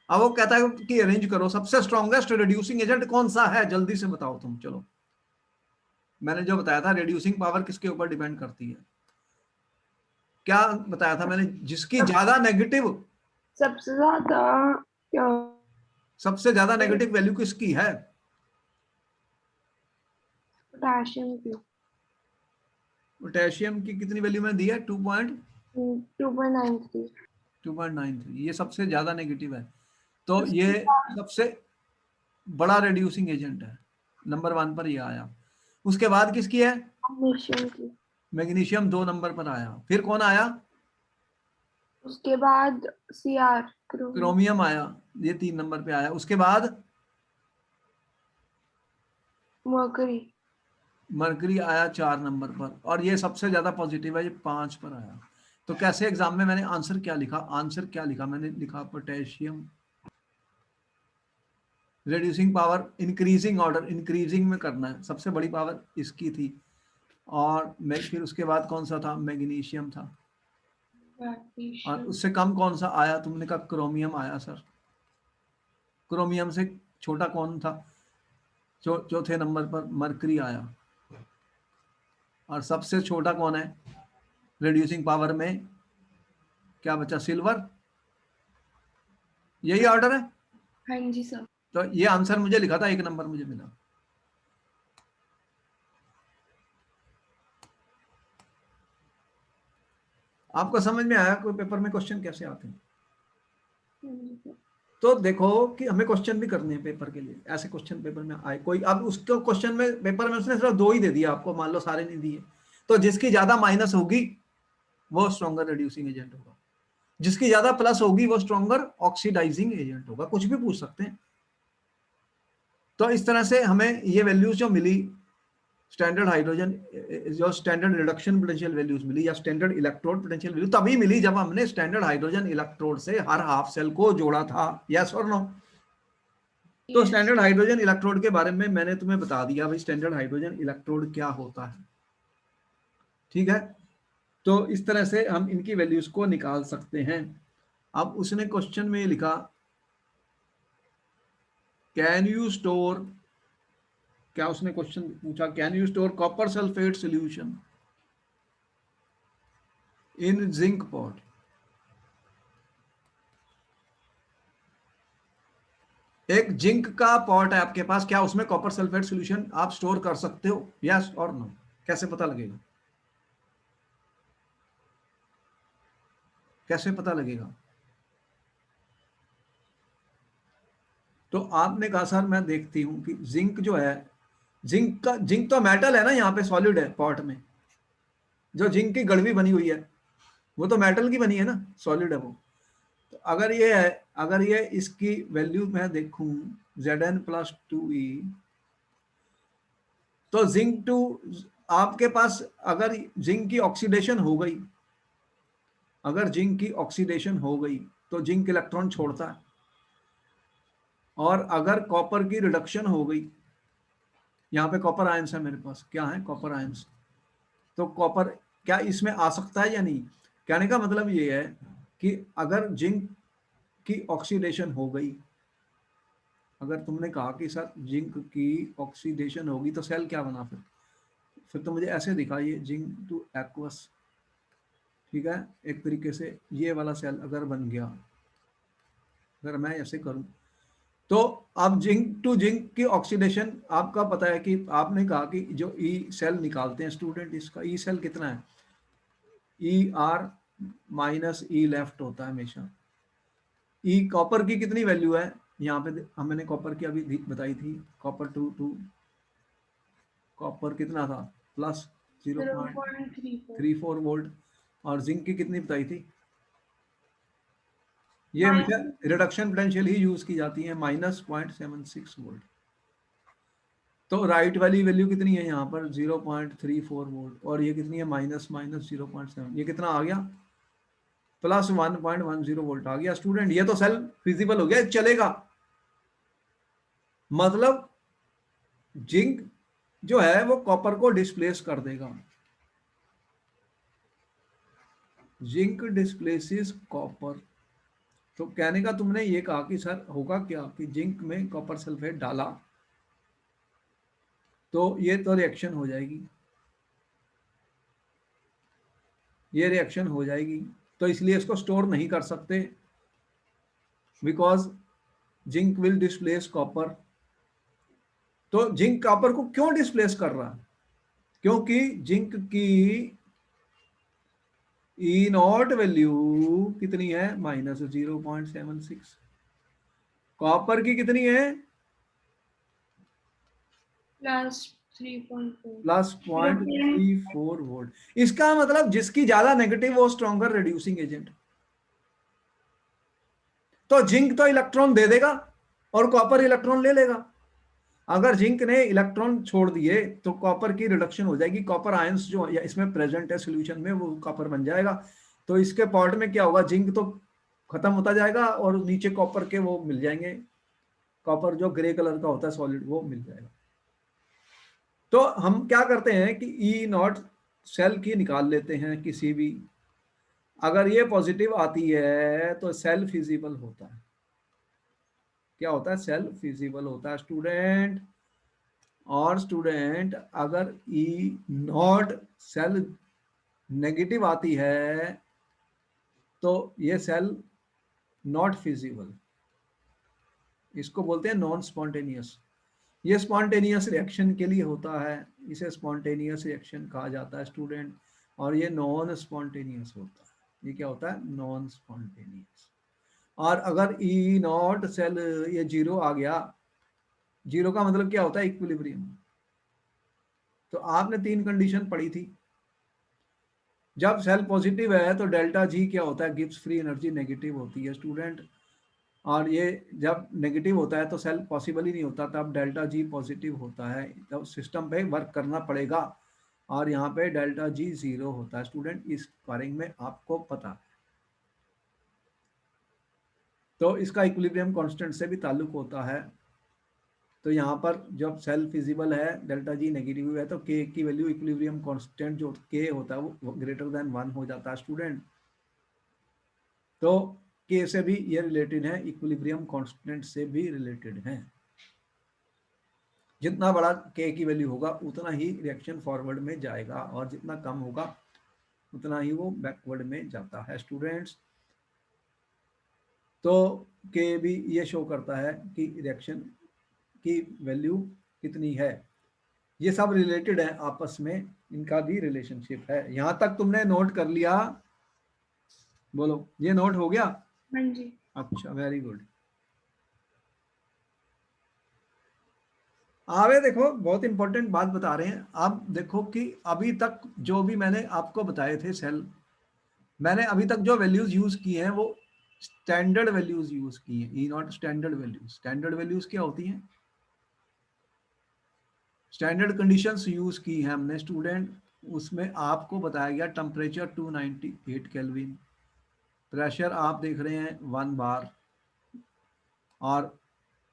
अब वो कहता है कि अरेंज करो सबसे स्ट्रॉन्गेस्ट रिड्यूसिंग एजेंट कौन सा है, जल्दी से बताओ तुम। चलो मैंने जो बताया था रिड्यूसिंग पावर किसके ऊपर डिपेंड करती है, क्या बताया था मैंने, जिसकी ज्यादा नेगेटिव
सबसे ज्यादा
सबसे ज्यादा नेगेटिव वैल्यू किसकी है।
पोटेशियम की
पोटेशियम की कितनी वैल्यू मैंने दी है
2.93।
2.93, ये सबसे ज्यादा नेगेटिव है। तो
उसके
ये
बाद
सबसे बड़ा रिड्यूसिंग एजेंट है, नंबर 1 पर ये आया। उसके बाद किसकी है,
मैग्नीशियम की।
मैग्नीशियम 2 नंबर पर आया। फिर कौन आया,
उसके बाद Cr
क्रोमियम आया, ये 3 नंबर पे आया। उसके बाद
मर्करी।
मरकरी आया 4 नंबर पर, और ये सबसे ज्यादा पॉजिटिव है, ये 5 पर आया। तो कैसे एग्जाम में मैंने आंसर क्या लिखा, आंसर क्या लिखा मैंने, लिखा potassium reducing power increasing order, increasing में करना है, सबसे बड़ी पावर इसकी थी। और फिर उसके बाद कौन सा था, मैग्नीशियम था। और उससे कम कौन सा आया, तुमने कहा क्रोमियम आया सर। क्रोमियम से छोटा कौन था, चौथे नंबर पर मरकरी आया। और सबसे छोटा कौन है रिड्यूसिंग पावर में, क्या बचा, सिल्वर। यही ऑर्डर है।
हाँ जी सर।
तो ये आंसर मुझे लिखा था, 1 नंबर मुझे मिला। आपको समझ में आया कोई पेपर में क्वेश्चन कैसे आते हैं। तो देखो कि हमें क्वेश्चन भी करने हैं पेपर के लिए, ऐसे क्वेश्चन पेपर में आए कोई, अब उसको क्वेश्चन में पेपर में उसने सिर्फ 2 ही दे दिया आपको, मान लो सारे नहीं दिए, तो जिसकी ज्यादा माइनस होगी वो स्ट्रॉन्गर रिड्यूसिंग एजेंट होगा, जिसकी ज्यादा प्लस होगी वो स्ट्रॉन्गर ऑक्सीडाइजिंग एजेंट होगा, कुछ भी पूछ सकते हैं। तो इस तरह से हमें ये वैल्यूज जो मिली स्टैंडर्ड हाइड्रोजन, जो स्टैंडर्ड रिडक्शन पोटेंशियल वैल्यूज मिली या स्टैंडर्ड इलेक्ट्रोड पोटेंशियल वैल्यू तभी मिली जब हमने स्टैंडर्ड हाइड्रोजन इलेक्ट्रोड से हर हाफ सेल को जोड़ा था, यस और नो। तो स्टैंडर्ड हाइड्रोजन इलेक्ट्रोड के बारे में मैंने तुम्हें बता दिया भाई, स्टैंडर्ड हाइड्रोजन इलेक्ट्रोड क्या होता है। ठीक है, तो इस तरह से हम इनकी वैल्यूज को निकाल सकते हैं। अब उसने क्वेश्चन में लिखा कैन यू स्टोर, क्या उसने क्वेश्चन पूछा, can you store copper sulphate solution in zinc pot. एक जिंक का पॉट है आपके पास, क्या उसमें कॉपर सल्फेट सॉल्यूशन आप स्टोर कर सकते हो, यस और नो। कैसे पता लगेगा, कैसे पता लगेगा। तो आपने कहा सर मैं देखती हूं कि जिंक जो है, जिंक तो मेटल है ना, यहाँ पे सॉलिड है पॉट में, जो जिंक की गड़वी बनी हुई है वो तो मेटल की बनी है ना, सॉलिड है वो। तो अगर ये है, अगर ये इसकी वैल्यू मैं देखूं Zn+2e, तो जिंक टू आपके पास, अगर जिंक की ऑक्सीडेशन हो गई, अगर जिंक की ऑक्सीडेशन हो गई तो जिंक इलेक्ट्रॉन छोड़ता है। और अगर कॉपर की रिडक्शन हो गई, यहाँ पे कॉपर आयंस है मेरे पास, क्या है कॉपर आयंस, तो कॉपर क्या इसमें आ सकता है या नहीं। कहने का मतलब ये है कि अगर जिंक की ऑक्सीडेशन हो गई अगर तुमने कहा कि सर जिंक की ऑक्सीडेशन होगी तो सेल क्या बना, फिर तो मुझे ऐसे दिखाइए जिंक टू एक्वस, ठीक है, एक तरीके से ये वाला सेल अगर बन गया, अगर मैं ऐसे करूं तो अब जिंक टू जिंक की ऑक्सीडेशन आपका पता है कि आपने कहा कि जो ई सेल निकालते हैं स्टूडेंट, इसका ई सेल कितना है, ई आर माइनस ई लेफ्ट होता है हमेशा। ई कॉपर की कितनी वैल्यू है, यहाँ पे हमने कॉपर की अभी बताई थी, कॉपर टू टू कॉपर कितना था, प्लस
0.34
0.34 वोल्ट, और जिंक की कितनी बताई थी, ये हमेशा
माइनस
रिडक्शन पोटेंशियल ही यूज की जाती है, -0.76 वोल्ट। तो राइट वाली वैल्यू कितनी है यहाँ पर 0.34 वोल्ट, और ये कितनी है माइनस माइनस 0.7, ये कितना आ गया प्लस 1.10 वोल्ट आ गया स्टूडेंट। ये तो सेल फिजिबल हो गया, चलेगा, मतलब जिंक जो है वो कॉपर को डिस्प्लेस कर देगा, जिंक डिस्प्लेसिस कॉपर। तो कहने का तुमने ये कहा कि सर होगा क्या कि जिंक में कॉपर सल्फेट डाला तो ये तो रिएक्शन हो जाएगी, ये रिएक्शन हो जाएगी, तो इसलिए इसको स्टोर नहीं कर सकते, because zinc will displace copper. तो जिंक कॉपर को क्यों डिस्प्लेस कर रहा है, क्योंकि जिंक की ई नॉट वैल्यू कितनी है -0.76, कॉपर की कितनी है
प्लस 3.4
+0.34 वोल्ट। इसका मतलब जिसकी ज्यादा नेगेटिव वो स्ट्रॉन्गर रिड्यूसिंग एजेंट। तो जिंक तो इलेक्ट्रॉन दे देगा और कॉपर इलेक्ट्रॉन ले लेगा। अगर जिंक ने इलेक्ट्रॉन छोड़ दिए तो कॉपर की रिडक्शन हो जाएगी, कॉपर आयंस जो इसमें प्रेजेंट है सॉल्यूशन में वो कॉपर बन जाएगा। तो इसके पॉट में क्या होगा, जिंक तो खत्म होता जाएगा और नीचे कॉपर के वो मिल जाएंगे, कॉपर जो ग्रे कलर का होता है सॉलिड वो मिल जाएगा। तो हम क्या करते हैं कि ई नॉट सेल की निकाल लेते हैं किसी भी, अगर ये पॉजिटिव आती है तो सेल फिजिबल होता है, क्या होता है सेल फिजिबल होता है स्टूडेंट। और स्टूडेंट अगर ई नॉट सेल नेगेटिव आती है तो ये सेल नॉट फिजिबल, इसको बोलते हैं नॉन स्पॉन्टेनियस। ये स्पॉन्टेनियस रिएक्शन के लिए होता है, इसे स्पॉन्टेनियस रिएक्शन कहा जाता है स्टूडेंट। और ये नॉन स्पॉन्टेनियस होता है, ये क्या होता है नॉन स्पॉन्टेनियस। और अगर ई नॉट सेल ये जीरो आ गया, जीरो का मतलब क्या होता है इक्विलिब्रियम। तो आपने तीन कंडीशन पढ़ी थी, जब सेल पॉजिटिव है तो डेल्टा जी क्या होता है गिब्स फ्री एनर्जी नेगेटिव होती है स्टूडेंट। और ये जब नेगेटिव होता है तो सेल पॉसिबल ही नहीं होता, तब डेल्टा जी पॉजिटिव होता है, तब सिस्टम पे वर्क करना पड़ेगा। और यहाँ पे डेल्टा जी जीरो होता है स्टूडेंट, इस बारे में आपको पता है। तो इसका इक्विलिब्रियम कांस्टेंट से भी ताल्लुक होता है। तो यहाँ पर जब सेल फिजिबल है डेल्टा जी नेगेटिव है तो के की वैल्यू इक्विलिब्रियम कांस्टेंट जो के होता है वो ग्रेटर देन 1 हो जाता है स्टूडेंट। तो के से भी ये रिलेटेड है, इक्विलिब्रियम कांस्टेंट से भी रिलेटेड है। जितना बड़ा के की वैल्यू होगा उतना ही रिएक्शन फॉरवर्ड में जाएगा, और जितना कम होगा उतना ही वो बैकवर्ड में जाता है स्टूडेंट्स। तो के भी ये शो करता है कि रिएक्शन की वैल्यू कितनी है। ये सब रिलेटेड है आपस में, इनका भी रिलेशनशिप है। यहां तक तुमने नोट कर लिया, बोलो ये नोट हो गया।
हाँ जी।
अच्छा वेरी गुड। आगे देखो बहुत इंपॉर्टेंट बात बता रहे हैं। आप देखो कि अभी तक जो भी मैंने आपको बताए थे सेल, मैंने अभी तक जो वैल्यूज यूज की हैं वो स्टैंडर्ड वैल्यूज यूज की हैं, E naught standard values. Standard values क्या होती हैं, स्टैंडर्ड कंडीशंस यूज की हैं हमने स्टूडेंट। उसमें आपको बताया गया टेम्परेचर 298 केल्विन, प्रेशर आप देख रहे हैं 1 बार, और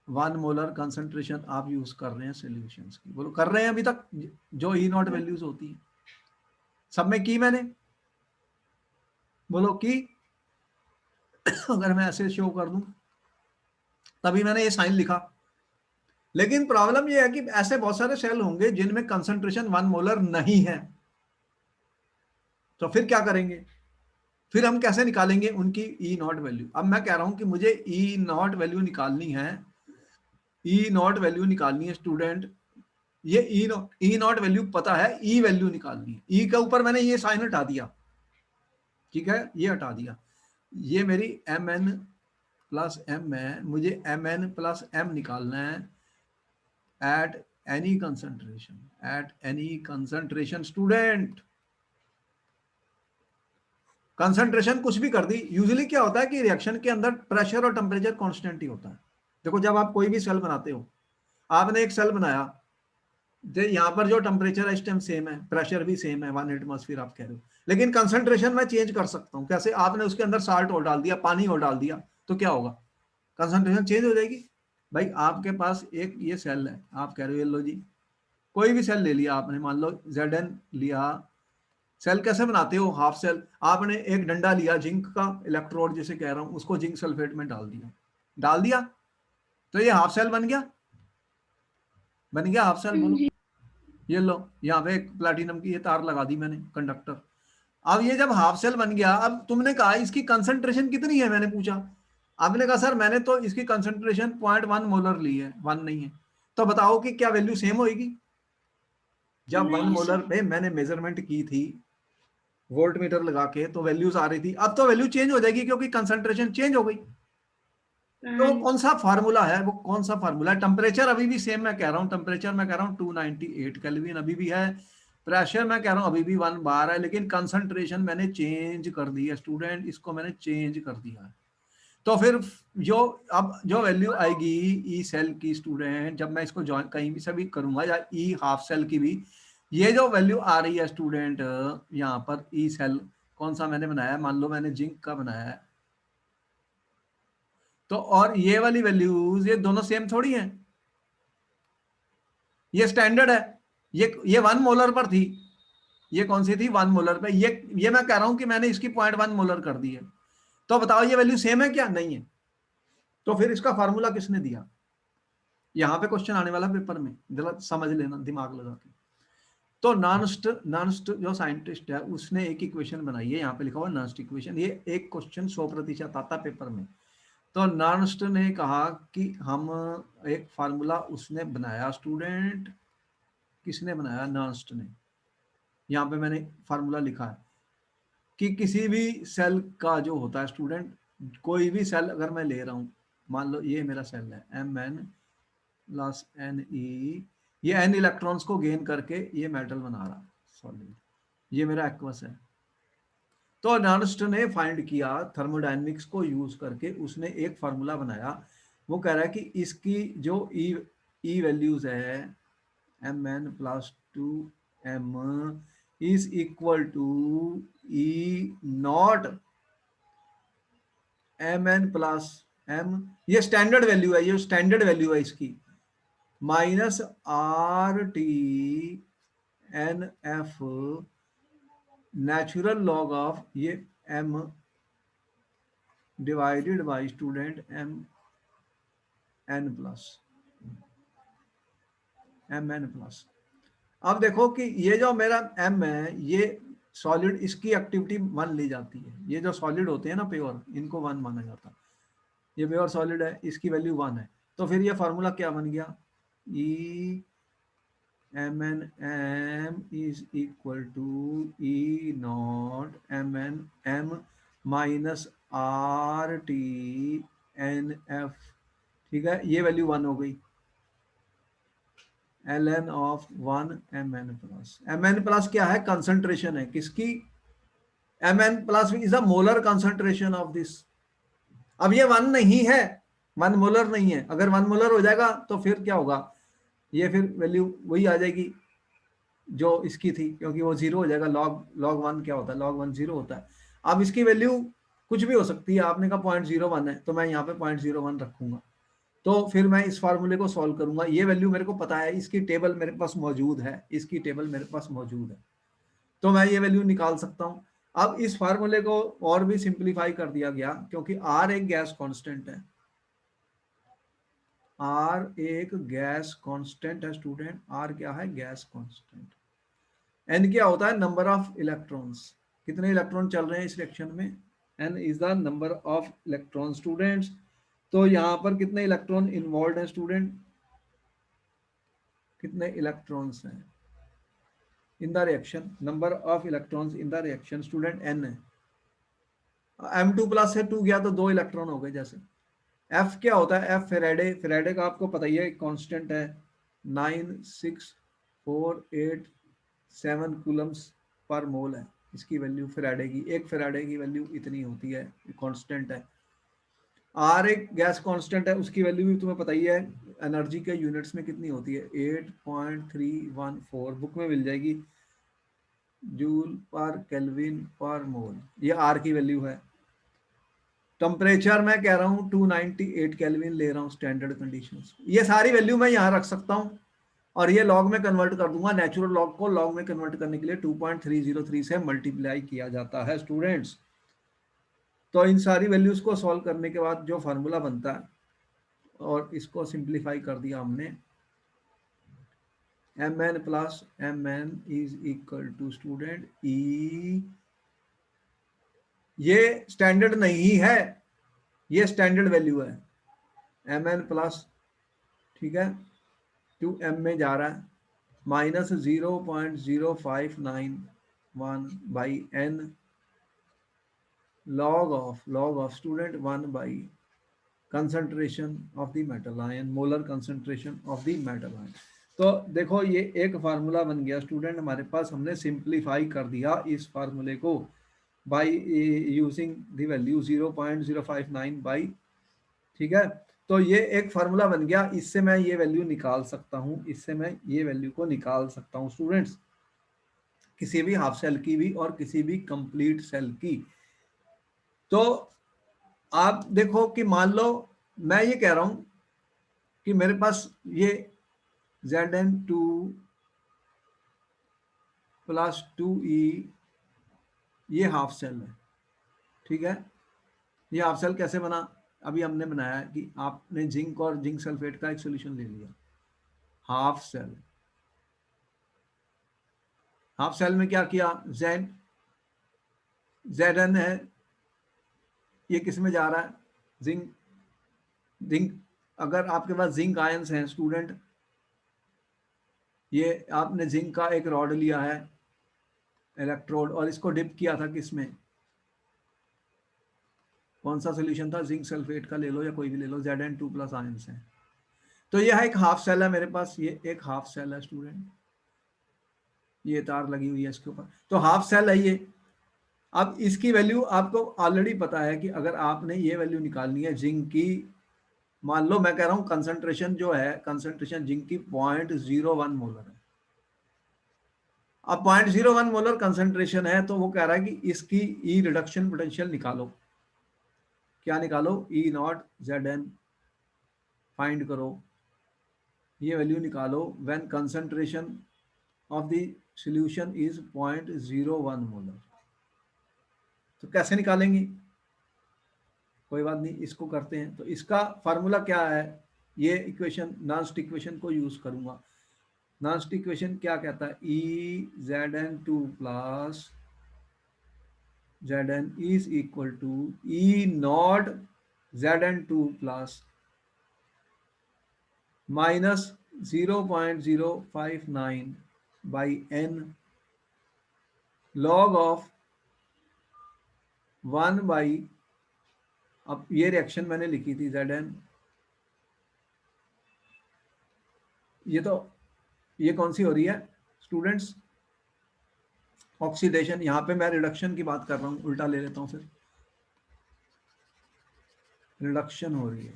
1 मोलर कंसंट्रेशन आप यूज कर रहे हैं सॉल्यूशंस की। बोलो कर रहे हैं अभी तक जो ई नॉट वैल्यूज होती है सब में की मैंने, बोलो की। अगर मैं ऐसे शो कर दूं तभी मैंने ये साइन लिखा, लेकिन प्रॉब्लम ये है कि ऐसे बहुत सारे सेल होंगे जिनमें कंसंट्रेशन 1 मोलर नहीं है, तो फिर क्या करेंगे, फिर हम कैसे निकालेंगे उनकी ई नॉट वैल्यू। अब मैं कह रहा हूं कि मुझे ई नॉट वैल्यू निकालनी है, ई नॉट वैल्यू निकालनी है स्टूडेंट। ये ई नॉट वैल्यू पता है, ई वैल्यू निकालनी है। ई के ऊपर मैंने ये साइन हटा दिया, ठीक है, ये हटा दिया, ये मेरी एम एन प्लस एम है, मुझे एम एन प्लस एम निकालना है at any concentration, at any concentration student. Concentration कुछ भी कर दी, यूजुअली क्या होता है कि रिएक्शन के अंदर प्रेशर और टेम्परेचर कांस्टेंट ही होता है। देखो जब आप कोई भी सेल बनाते हो, आपने एक सेल बनाया, यहाँ पर जो टेम्परेचर है इस टाइम सेम है, प्रेशर भी सेम है 1 एटमॉस्फेयर आप कह रहे हो, लेकिन कंसंट्रेशन मैं चेंज कर सकता हूँ। कैसे? आपने उसके अंदर साल्ट और डाल दिया, पानी और डाल दिया, तो क्या होगा, कंसंट्रेशन चेंज हो जाएगी। भाई आपके पास एक ये सेल है, आप कह रहे हो लो जी, कोई भी सेल ले लिया आपने, मान लो Zn लिया, सेल कैसे बनाते हो, हाफ सेल, आपने एक डंडा लिया जिंक का, इलेक्ट्रोड जिसे कह रहा हूं, उसको जिंक सल्फेट में डाल दिया, तो ये हाफ सेल बन गया, बन गया हाफ सेल। बोलो, ये लो यहाँ पे एक प्लैटिनम की ये तार लगा दी मैंने, कंडक्टर। अब ये जब हाफ सेल बन गया, अब तुमने कहा इसकी कंसंट्रेशन कितनी है, मैंने पूछा, आपने कहा सर मैंने तो इसकी कंसंट्रेशन 0.1 मोलर ली है, 1 नहीं है, तो बताओ कि क्या वैल्यू सेम होगी? जब 1
नहीं
मोलर
सर।
पे मैंने मेजरमेंट की थी वोल्ट मीटर लगा के, तो वैल्यूज आ रही थी, अब तो वैल्यू चेंज हो जाएगी क्योंकि कंसंट्रेशन चेंज हो गई। तो कौन सा फार्मूला है, वो कौन सा फार्मूला है? टेम्परेचर अभी भी सेम मैं कह रहा हूँ, टेम्परेचर मैं कह रहा हूँ 298 केल्विन अभी भी है, प्रेशर मैं कह रहा हूँ अभी भी 1 बार है, लेकिन कंसंट्रेशन मैंने चेंज कर दी है स्टूडेंट, इसको मैंने चेंज कर दिया है। तो फिर जो अब जो वैल्यू आएगी ई सेल की स्टूडेंट, जब मैं इसको ज्वाइन कहीं भी से भी करूंगा, या ई हाफ सेल की भी, ये जो वैल्यू आ रही है स्टूडेंट, यहाँ पर ई सेल कौन सा मैंने बनाया, मान लो मैंने जिंक का बनाया है, तो और ये वाली वैल्यूज ये दोनों सेम थोड़ी हैं, ये स्टैंडर्ड है, ये 1 मोलर पर थी, ये कौन सी थी, 1 मोलर पे, ये मैं कह रहा हूं कि मैंने इसकी 0.1 मोलर कर दी है, तो बताओ ये वैल्यू सेम है क्या? नहीं है। तो फिर इसका फार्मूला किसने दिया? यहां पे क्वेश्चन आने वाला पेपर में, जरा समझ लेना दिमाग लगा के। तो नॉनस्ट जो साइंटिस्ट है उसने एक इक्वेशन बनाई है, यहाँ पे लिखा हुआ नॉनस्ट इक्वेशन, ये एक क्वेश्चन 100% आता पेपर में। तो नॉनस्ट ने कहा कि हम एक फार्मूला उसने बनाया स्टूडेंट, किसने बनाया? नॉनस्ट ने। यहाँ पे मैंने फार्मूला लिखा है कि किसी भी सेल का जो होता है स्टूडेंट, कोई भी सेल अगर मैं ले रहा हूँ, मान लो ये मेरा सेल है Mn प्लस Ne, ये n इलेक्ट्रॉन्स को गेन करके ये मेटल बना रहा है सॉलिड, ये मेरा एक्वस है। तो नॉनस्ट ने फाइंड किया थर्मोडायनेमिक्स को यूज करके, उसने एक फार्मूला बनाया, वो कह रहा है कि इसकी जो ई वैल्यूज है Mn plus 2m is equal to E not Mn plus m, ये स्टैंडर्ड वैल्यू है, ये स्टैंडर्ड वैल्यू है इसकी, minus RT NF natural log of ये m divided by student Mn plus. अब देखो कि ये जो मेरा m है, ये सॉलिड, इसकी एक्टिविटी 1 ली जाती है, ये जो सॉलिड होते हैं ना प्योर, इनको 1 माना जाता है, ये प्योर सॉलिड है, इसकी वैल्यू 1 है। तो फिर ये फार्मूला क्या बन गया, ई Mn is equal to E naught Mn minus RT NF, ठीक है, ये वैल्यू 1 हो गई, ln of 1 Mn plus. Mn plus क्या है? कंसंट्रेशन है किसकी? Mn plus is a molar concentration of this. अब ये 1 नहीं है, 1 मोलर नहीं है, अगर 1 मोलर हो जाएगा तो फिर क्या होगा, ये फिर वैल्यू वही आ जाएगी जो इसकी थी, क्योंकि वो 0 हो जाएगा, log 1 क्या होता है, log 1 0 होता है। अब इसकी वैल्यू कुछ भी हो सकती है, आपने कहा 0.01 है, तो मैं यहाँ पे 0.01 रखूंगा, तो फिर मैं इस फार्मूले को सॉल्व करूंगा, ये वैल्यू मेरे को पता है, इसकी टेबल मेरे पास मौजूद है, इसकी टेबल मेरे पास मौजूद है, तो मैं ये वैल्यू निकाल सकता हूँ। अब इस फार्मूले को और भी सिंप्लीफाई कर दिया गया, क्योंकि R एक गैस कांस्टेंट है, आर एक गैस कांस्टेंट है स्टूडेंट, आर क्या है, गैस कांस्टेंट। एन क्या होता है, नंबर ऑफ इलेक्ट्रॉन्स, कितने इलेक्ट्रॉन चल रहे हैं इस रिएक्शन में, N is the number of electron students. तो यहाँ पर कितने इलेक्ट्रॉन इन्वॉल्व हैं स्टूडेंट, कितने इलेक्ट्रॉन्स हैं in the reaction, number of electrons in the reaction student N है। M2+ से 2 गया तो 2 इलेक्ट्रॉन हो गए। जैसे एफ क्या होता है, एफ फेराडे, फेराडे का आपको पता ही है कांस्टेंट है 96487 कूलम्स पर मोल है इसकी वैल्यू फेराडे की, एक फेराडे की वैल्यू इतनी होती है, कांस्टेंट है। आर एक गैस कांस्टेंट है, उसकी वैल्यू भी तुम्हें पता ही है एनर्जी के यूनिट्स में कितनी होती है, 8.314, बुक में मिल जाएगी, जूल पर केल्विन पर मोल, ये आर की वैल्यू है। टेम्परेचर मैं कह रहा हूँ 298 केल्विन ले रहा हूँ स्टैंडर्ड कंडीशंस। ये सारी वैल्यू मैं यहाँ रख सकता हूँ और ये लॉग में कन्वर्ट कर दूंगा, नेचुरल लॉग को लॉग में कन्वर्ट करने के लिए 2.303 से मल्टीप्लाई किया जाता है स्टूडेंट्स। तो इन सारी वैल्यूज को सॉल्व करने के बाद जो फार्मूला बनता है, और इसको सिंप्लीफाई कर दिया हमने, Mn plus Mn is equal to student E, ये स्टैंडर्ड नहीं है, ये स्टैंडर्ड वैल्यू है Mn प्लस, ठीक है, 2m में जा रहा है, minus 0.0591 by n log of student 1 by concentration of the metal ion, molar concentration of the metal ion. तो देखो ये एक फार्मूला बन गया स्टूडेंट हमारे पास, हमने सिंप्लीफाई कर दिया इस फार्मूले को by using the value 0.059 by, ठीक है। तो ये एक फार्मूला बन गया, इससे मैं ये वैल्यू निकाल सकता हूँ, इससे मैं ये वैल्यू को निकाल सकता हूँ स्टूडेंट्स, किसी भी हाफ सेल की भी और किसी भी कंप्लीट सेल की। तो आप देखो कि मान लो मैं ये कह रहा हूं कि मेरे पास ये Zn2 प्लस 2E ये हाफ सेल है, ठीक है। ये हाफ सेल कैसे बना, अभी हमने बनाया है कि आपने जिंक और जिंक सल्फेट का एक सॉल्यूशन ले लिया, हाफ सेल, हाफ सेल में क्या किया, Zn है, ये किस में जा रहा है, जिंक, जिंक, अगर आपके पास जिंक आयंस हैं स्टूडेंट, ये आपने जिंक का एक रॉड लिया है इलेक्ट्रोड और इसको डिप किया था किसमें, कौन सा सोल्यूशन था, जिंक सल्फेट का ले लो या कोई भी ले लो, Zn2+ आयंस है। तो यह एक हाफ सेल है मेरे पास, ये एक हाफ सेल है स्टूडेंट, ये तार लगी हुई है इसके ऊपर, तो हाफ सेल है ये। अब इसकी वैल्यू आपको ऑलरेडी पता है कि अगर आपने ये वैल्यू निकालनी है जिंक की, मान लो मैं कह रहा हूं कंसंट्रेशन जो है, कंसंट्रेशन जिंक की 0.01 मोलर है। अब 0.01 मोलर कंसंट्रेशन है तो वो कह रहा है कि इसकी ई रिडक्शन पोटेंशियल निकालो, क्या निकालो, E0 Zn फाइंड करो, ये वैल्यू निकालो when concentration of the solution is 0.01 molar. तो कैसे निकालेंगे, कोई बात नहीं, इसको करते हैं। तो इसका फार्मूला क्या है, ये इक्वेशन नॉन्स्ट इक्वेशन को यूज करूंगा। नॉन्स्ट इक्वेशन क्या कहता है, Zn2 plus Zn is equal to E0 Zn2 plus minus 0.059 by n log of 1 by, अब ये रिएक्शन मैंने लिखी थी Zn, ये तो ये कौन सी हो रही है स्टूडेंट्स, ऑक्सीडेशन। यहाँ पे मैं रिडक्शन की बात कर रहा हूँ, उल्टा ले लेता हूँ, फिर रिडक्शन हो रही है।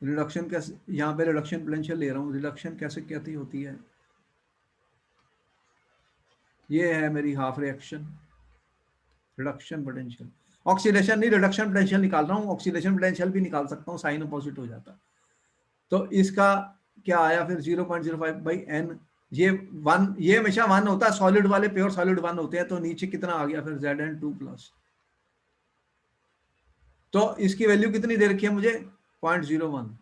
रिडक्शन कैसे, यहाँ पे रिडक्शन पोटेंशियल ले रहा हूँ, रिडक्शन कैसे कहती होती है, ये है मेरी half reaction, reduction potential, oxidation नहीं रिडक्शन पोटेंशियल निकाल रहा हूँ, ऑक्सीडेशन पोटेंशियल भी निकाल सकता हूँ, साइन अपोजिट हो जाता। तो इसका क्या आया फिर 0.05 बाई n, ये 1, ये हमेशा 1 होता है, सॉलिड वाले प्योर सॉलिड 1 होते हैं, तो नीचे कितना आ गया फिर Zn2 प्लस, तो इसकी वैल्यू कितनी दे रखी है मुझे, 0.01।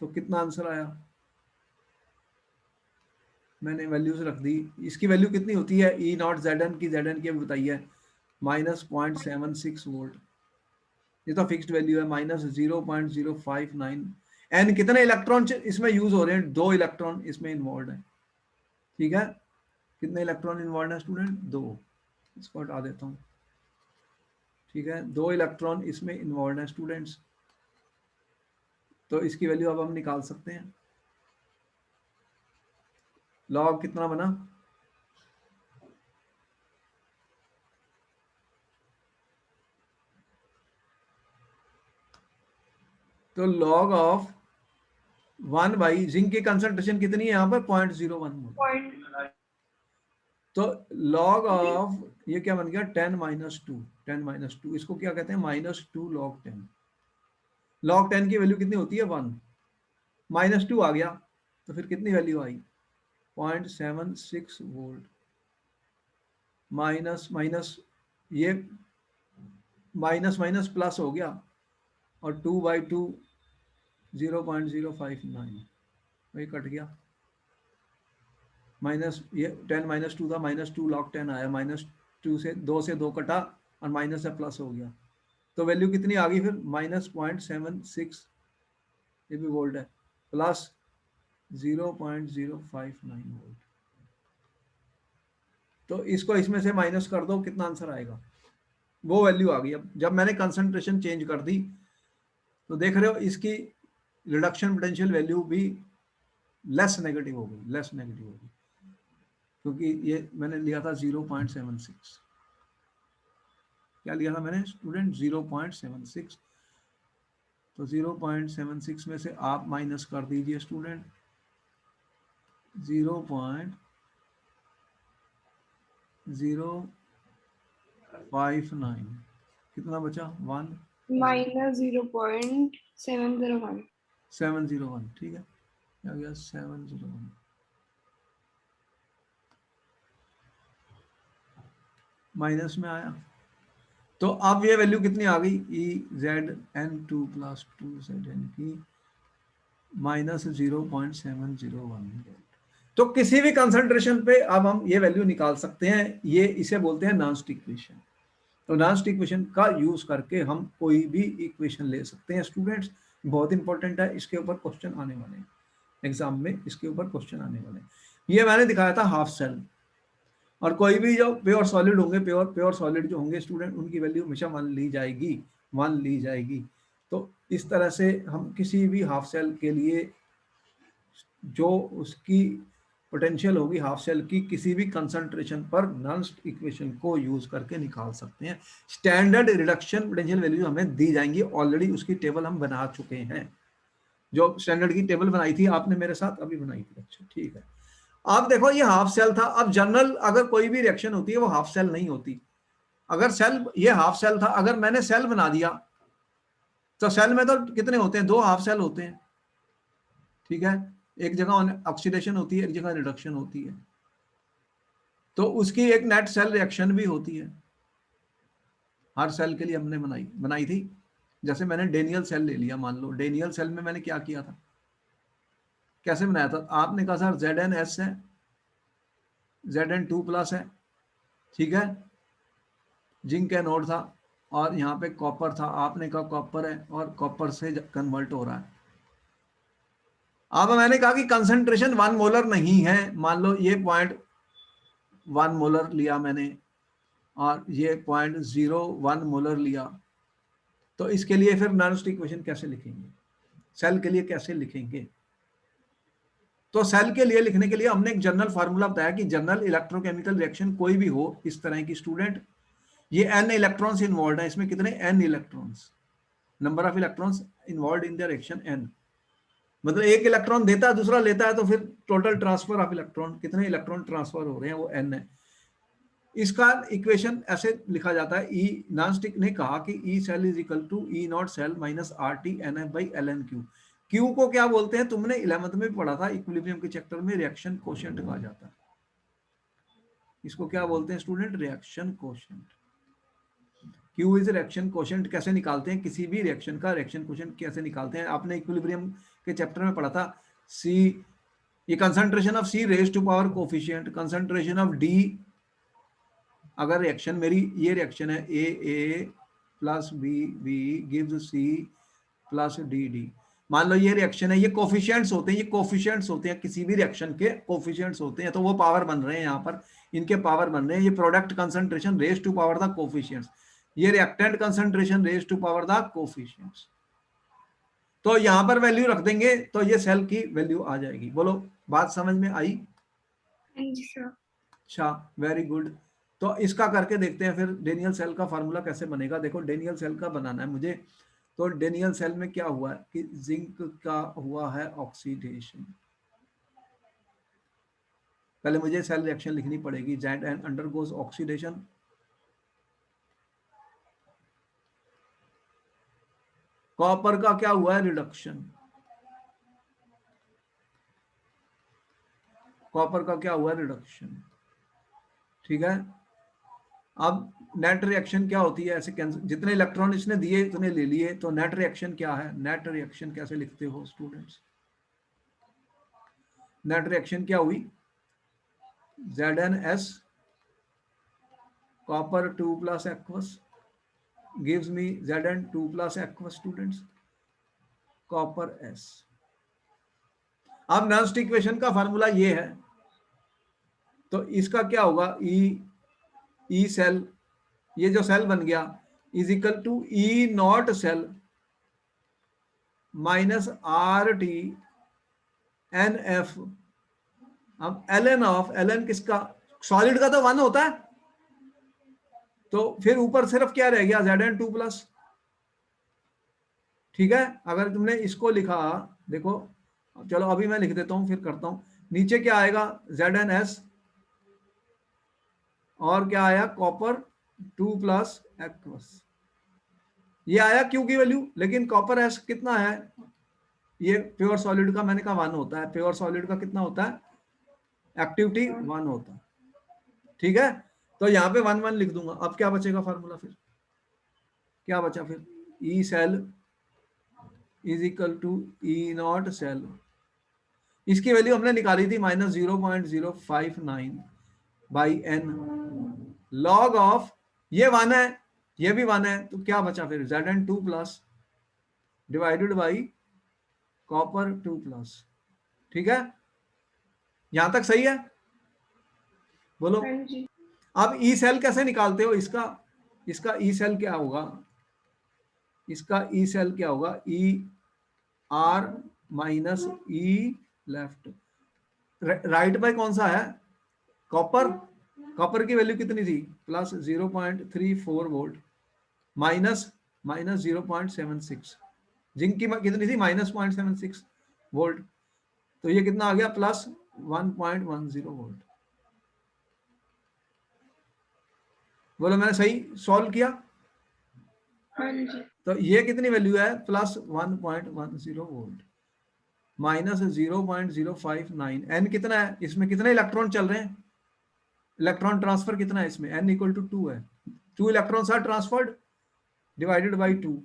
तो कितना आंसर आया, मैंने वैल्यूज रख दी। इसकी वैल्यू कितनी होती है, ई नॉट जेड एन की, जेड एन की अभी बताइए, -0.76 वोल्ट। ये तो फिक्स्ड वैल्यू है, -0.059। एन कितने इलेक्ट्रॉन इसमें यूज हो रहे हैं, 2 इलेक्ट्रॉन इसमें इन्वॉल्व है। ठीक है, कितने इलेक्ट्रॉन इन्वॉल्व है स्टूडेंट, 2। इसको हटा देता हूँ। ठीक है, 2 इलेक्ट्रॉन इसमें इन्वॉल्व है स्टूडेंट्स। तो इसकी वैल्यू अब हम निकाल सकते हैं। लॉग कितना बना, तो log ऑफ 1 बाई जिंक की कंसंट्रेशन कितनी है यहाँ पर, 0.01 मोल।
पॉइंट
तो log ऑफ ये क्या बन गया, 10 - 2, 10 - 2, इसको क्या कहते हैं, -2 log 10। log 10 की वैल्यू कितनी होती है, 1, -2 आ गया, तो फिर कितनी वैल्यू आई, 0.76 वोल्ट। माइनस माइनस, ये माइनस माइनस प्लस हो गया, और 2/2 0.059, वही कट गया। माइनस ये 10 - 2 था, -2 log 10 आया, -2 से 2 से 2 कटा, और माइनस से प्लस हो गया। तो वैल्यू कितनी आ गई फिर, -0.76, ये भी वोल्ट है, प्लस 0.059 वोल्ट। तो इसको इसमें से माइनस कर दो, कितना आंसर आएगा, वो वैल्यू आ गई। अब जब मैंने कंसंट्रेशन चेंज कर दी, तो देख रहे हो इसकी रिडक्शन पोटेंशियल वैल्यू भी लेस नेगेटिव हो गई, लेस नेगेटिव हो गई, क्योंकि ये मैंने लिया था 0.76। क्या लिया था मैंने स्टूडेंट, 0.76। तो 0.76 में से आप माइनस कर दीजिए स्टूडेंट 0.059, कितना बचा, 1
-0.701।
701। ठीक है, क्या गया, 701 माइनस में आया। तो अब ये वैल्यू कितनी आ गई, EZN2 + 2ZN की -0.701। तो किसी भी कंसंट्रेशन पे अब हम ये वैल्यू निकाल सकते हैं, ये इसे बोलते हैं नास्ट इक्वेशन। तो नास्ट इक्वेशन का यूज करके हम कोई भी इक्वेशन ले सकते हैं स्टूडेंट्स, बहुत इंपॉर्टेंट है, इसके ऊपर क्वेश्चन आने वाले हैं एग्जाम में, इसके ऊपर क्वेश्चन आने वाले हैं। ये मैंने दिखाया था हाफ सेल, और कोई भी जो प्योर सॉलिड होंगे, प्योर सॉलिड जो होंगे स्टूडेंट, उनकी वैल्यू हमेशा मान ली जाएगी, मान ली जाएगी। तो इस तरह से हम किसी भी हाफ सेल के लिए जो उसकी पोटेंशियल होगी हाफ सेल की, किसी भी कंसंट्रेशन पर नॉस्ट इक्वेशन को यूज करके निकाल सकते हैं। स्टैंडर्ड रिडक्शन पोटेंशियल वैल्यू हमें दी जाएंगी, ऑलरेडी उसकी टेबल हम बना चुके हैं, जो स्टैंडर्ड की टेबल बनाई थी आपने मेरे साथ अभी बनाई थी। अच्छा ठीक है, अब देखो ये हाफ सेल था। अब जनरल अगर कोई भी रिएक्शन होती है वो हाफ सेल नहीं होती। अगर सेल, ये हाफ सेल था, अगर मैंने सेल बना दिया, तो सेल में तो कितने होते हैं, 2 हाफ सेल होते हैं। ठीक है, एक जगह ऑक्सीडेशन होती है, एक जगह रिडक्शन होती है, तो उसकी एक नेट सेल रिएक्शन भी होती है। हर सेल के लिए हमने बनाई थी। जैसे मैंने डेनियल सेल ले लिया, मान लो डेनियल सेल में मैंने क्या किया था, कैसे बनाया था, आपने कहा सर ZnS है, Zn2+ है, ठीक है, जिंक का नोड था, और यहाँ पे कॉपर था, आपने कहा कॉपर है, और कॉपर से कन्वर्ट हो रहा है। अब मैंने कहा कि कंसंट्रेशन 1 मोलर नहीं है, मान लो ये 0.1 मोलर लिया मैंने, और ये 0.01 मोलर लिया। तो इसके लिए फिर नॉस्ट इक्वेशन कैसे लिखेंगे, सेल के लिए कैसे लिखेंगे। तो सेल के लिए लिखने के लिए हमने एक जनरल फार्मूला बताया कि जनरल इलेक्ट्रोकेमिकल रिएक्शन कोई भी हो इस तरह की स्टूडेंट, ये n इलेक्ट्रॉन्स इन्वॉल्व है, इसमें कितने n electrons, number of electrons involve in the reaction n, मतलब एक इलेक्ट्रॉन देता है दूसरा लेता है, तो फिर टोटल ट्रांसफर ऑफ इलेक्ट्रॉन, कितने इलेक्ट्रॉन ट्रांसफर हो रहे हैं, वो n है। इसका इक्वेशन ऐसे लिखा जाता है, ई नॉनस्टिक ने कहा कि E cell is equal to E not cell minus RT NF/ln Q। Q को क्या बोलते हैं, तुमने 11th में पढ़ा था, इक्विलिब्रियम के चैप्टर में रिएक्शन कोशिएंट कहा जाता है। इसको क्या बोलते हैं student, reaction quotient. Q is reaction quotient. कैसे निकालते हैं किसी भी रिएक्शन का रिएक्शन कोशेंट कैसे निकालते हैं? आपने इक्विलिब्रियम के चैप्टर में पढ़ा था। C, ये concentration of C raise to power coefficient, concentration of D, अगर रिएक्शन मेरी ये रिएक्शन है A plus B gives C plus D। मान लो ये रिएक्शन है, ये कोफिशिएंट्स होते हैं, ये कोफिशिएंट्स होते हैं किसी भी रिएक्शन के कोफिशिएंट्स होते हैं, तो वो पावर बन रहे हैं यहाँ पर, इनके पावर बन रहे हैं। ये product concentration raise to power the coefficients, ये reactant concentration raise to power the coefficients. तो यहां पर वैल्यू रख देंगे तो ये सेल की वैल्यू आ जाएगी। बोलो बात समझ में आई?
जी सर।
अच्छा, वेरी गुड। तो इसका करके देखते हैं फिर डेनियल सेल का फार्मूला कैसे बनेगा। देखो डेनियल सेल का बनाना है मुझे, तो डेनियल सेल में क्या हुआ है कि जिंक का हुआ है ऑक्सीडेशन। पहले मुझे सेल रिएक्शन लिखनी पड़ेगी। Z and undergoes oxidation, copper का क्या हुआ है रिडक्शन, कॉपर का क्या हुआ है रिडक्शन, ठीक है। अब नेट रिएक्शन क्या होती है, ऐसे जितने इलेक्ट्रॉन इसने दिए उतने ले लिए, तो नेट रिएक्शन क्या है? नेट रिएक्शन कैसे लिखते हो स्टूडेंट्स? नेट रिएक्शन क्या हुई? ZnS copper 2 plus aqueous gives me Zn2 plus aqueous students, copper S। अब नर्स्ट इक्वेशन का फार्मूला ये है, तो इसका क्या होगा? ई सेल, ये जो सेल बन गया is equal to E not cell minus RT NF। अब ln ऑफ, ln किसका? सॉलिड का तो 1 होता है, तो फिर ऊपर सिर्फ क्या रह गया? Zn2 प्लस, ठीक है। अगर तुमने इसको लिखा, देखो चलो अभी मैं लिख देता हूं फिर करता हूं। नीचे क्या आएगा? ZnS, और क्या आया? Copper 2 plus aqueous. ये आया क्यू की वैल्यू, लेकिन कॉपर एस कितना है? ये प्योर सॉलिड का मैंने कहा 1 होता है, प्योर सॉलिड का कितना होता है? एक्टिविटी 1 होता है, ठीक है। तो यहाँ पे 1 1 लिख दूंगा। अब क्या बचेगा फार्मूला? फिर क्या बचा? फिर E cell is equal to E not cell, इसकी वैल्यू हमने निकाली थी -0.059 बाई n लॉग ऑफ, ये 1 है, ये भी 1 है, तो क्या बचा फिर? Zn2 plus divided by copper 2 plus, ठीक है। यहां तक सही है? बोलो। अब ई सेल कैसे निकालते हो इसका? इसका ई सेल क्या होगा? इसका ई सेल क्या होगा? ई आर माइनस ई लेफ्ट, राइट बाय कौन सा है? कॉपर। कॉपर की वैल्यू कितनी थी? Plus 0.34 volt, minus 0.76। जिंक की कितनी थी? -0.76 वोल्ट, तो ये कितना आ गया? Plus 1.10 volt. बोलो मैंने सही सॉल्व किया?
हाँ जी।
तो ये कितनी वैल्यू है? Plus 1.10 volt minus 0.059। एन कितना है इसमें? कितने इलेक्ट्रॉन चल रहे हैं? इलेक्ट्रॉन ट्रांसफर कितना है इसमें? n इक्वल टू 2 है, 2 electrons are transferred divided by 2।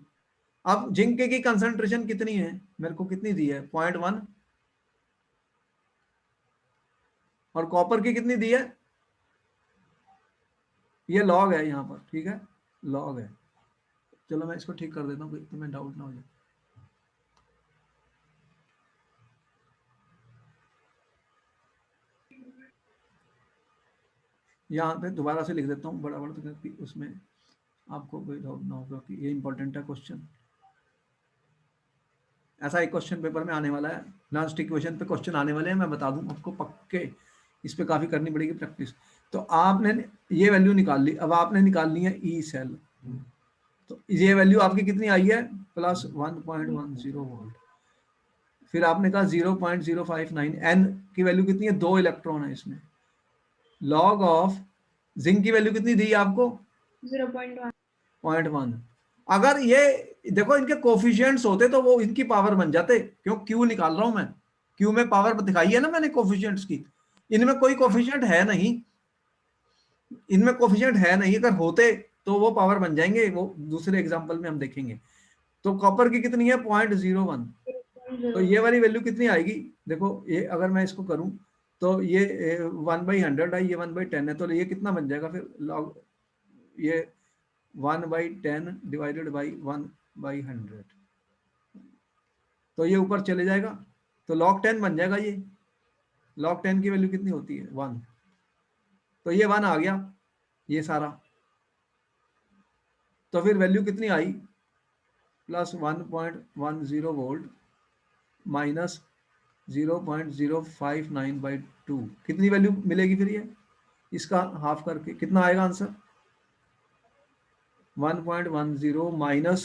अब जिंक की कंसंट्रेशन कितनी है? मेरे को कितनी दी है? 0.1। और कॉपर की कितनी दी है? ये लॉग है यहाँ पर, ठीक है, लॉग है। चलो मैं इसको ठीक कर देता हूँ, तुम्हें डाउट ना हो जाए। यहाँ पे दोबारा से लिख देता हूँ बड़ा बड़ा, तो उसमें आपको कोई डाउट ना होगा कि ये इंपॉर्टेंट है क्वेश्चन। ऐसा एक क्वेश्चन पेपर में आने वाला है, लास्ट इक्वेशन पे क्वेश्चन आने वाले हैं, मैं बता दूं आपको पक्के। इस पे काफी करनी पड़ेगी प्रैक्टिस। तो आपने ये वैल्यू निकाल ली, अब आपने निकाल ली है ई सेल। तो ये वैल्यू आपकी कितनी आई है? Plus 1.10 volt. फिर आपने कहा 0.059, एन की वैल्यू कितनी है? 2 इलेक्ट्रॉन है इसमें। लॉग ऑफ जिंक की वैल्यू कितनी दी आपको? 0.1। अगर ये देखो इनके कोफिशिएंट्स होते तो वो इनकी पावर बन जाते, क्यों? क्यू निकाल रहा हूं मैं, क्यू में पावर दिखाई है ना मैंने कोफिशिएंट्स की। इनमें कोई कोफिशिएंट है नहीं, इनमें कोफिशिएंट है नहीं। अगर होते तो वो पावर बन जाएंगे, वो दूसरे एग्जांपल में हम देखेंगे। तो कॉपर की कितनी है 0.01, तो ये वाली वैल्यू कितनी आएगी, देखो ये अगर मैं इसको करूं तो ये 1/100 है, ये 1/10 है, तो ये कितना बन जाएगा फिर लॉग, ये 1/10 डिवाइडेड बाई 1/100, तो ये ऊपर चले जाएगा, तो log 10 बन जाएगा। ये log 10 की वैल्यू कितनी होती है 1, तो ये 1 आ गया ये सारा, तो फिर वैल्यू कितनी आई प्लस 1.10 वोल्ट माइनस 0.059/2, कितनी वैल्यू मिलेगी फिर ये, इसका हाफ करके कितना आएगा आंसर, 1.10 माइनस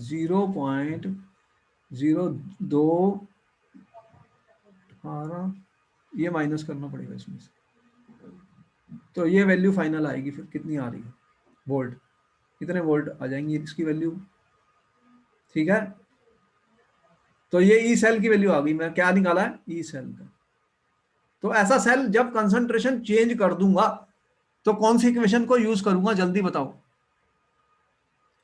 0.02, ये माइनस करना पड़ेगा इसमें से, तो ये वैल्यू फाइनल आएगी फिर कितनी आ रही है वोल्ट, कितने वोल्ट आ जाएंगी इसकी वैल्यू, ठीक है। तो ये ई सेल की वैल्यू आ गई, मैं क्या निकाला है ई सेल का। तो ऐसा सेल जब कंसंट्रेशन चेंज कर दूंगा तो कौन सी इक्वेशन को यूज करूंगा, जल्दी बताओ।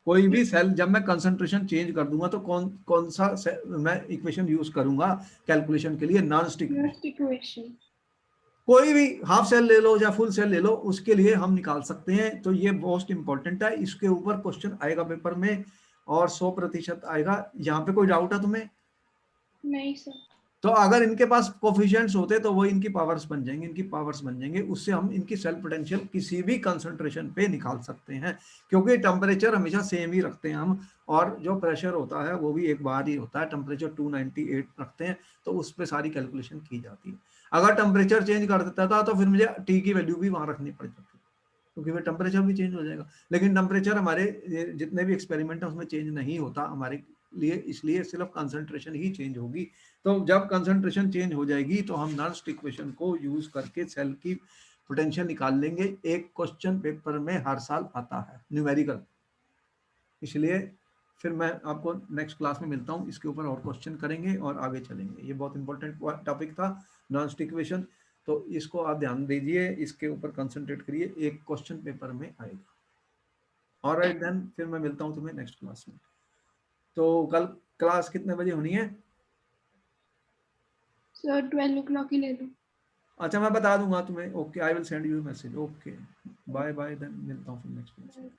कोई भी सेल जब मैं कंसंट्रेशन चेंज कर दूंगा तो कौन कौन सा मैं इक्वेशन यूज करूंगा कैलकुलेशन के लिए, नॉन स्टिक
इक्वेशन।
कोई भी हाफ सेल ले लो या फुल सेल ले लो, उसके लिए हम निकाल सकते हैं। तो ये मोस्ट इंपॉर्टेंट है, इसके ऊपर क्वेश्चन आएगा पेपर में और 100% आएगा। यहाँ पे कोई डाउट है तुम्हें?
नहीं सर।
तो अगर इनके पास कोफिशिएंट्स होते तो वो इनकी पावर्स बन जाएंगे, इनकी पावर्स बन जाएंगे, उससे हम इनकी सेल पोटेंशियल किसी भी कंसंट्रेशन पे निकाल सकते हैं, क्योंकि टेम्परेचर हमेशा सेम ही रखते हैं हम, और जो प्रेशर होता है वो भी एक बार ही होता है, टेम्परेचर 298 रखते हैं, तो उस पर सारी कैलकुलेशन की जाती है। अगर टेम्परेचर चेंज कर देता था तो फिर मुझे टी की वैल्यू भी वहां रखनी पड़ जाती, क्योंकि फिर टेम्परेचर भी चेंज हो जाएगा। लेकिन टेम्परेचर हमारे जितने भी एक्सपेरिमेंट है उसमें चेंज नहीं होता हमारे लिए, इसलिए सिर्फ कंसंट्रेशन ही चेंज होगी। तो जब कंसंट्रेशन चेंज हो जाएगी तो हम नॉन स्टिक इक्वेशन को यूज करके सेल की पोटेंशियल निकाल लेंगे। एक क्वेश्चन पेपर में हर साल आता है न्यूमेरिकल, इसलिए फिर मैं आपको नेक्स्ट क्लास में मिलता हूँ, इसके ऊपर और क्वेश्चन करेंगे और आगे चलेंगे। ये बहुत इंपॉर्टेंट टॉपिक था नॉन स्टिक इक्वेशन, तो इसको आप ध्यान दीजिए, इसके ऊपर कंसंट्रेट करिए, एक क्वेश्चन पेपर में आएगा। ऑलराइट देन, फिर मैं मिलता हूँ तुम्हें नेक्स्ट क्लास में। तो कल क्लास कितने बजे होनी है?
सर 12 o'clock ही ले लो।
अच्छा मैं बता दूंगा तुम्हें, okay I will send you message, okay bye bye, then मिलता हूँ फिर नेक्स्ट क्लास में।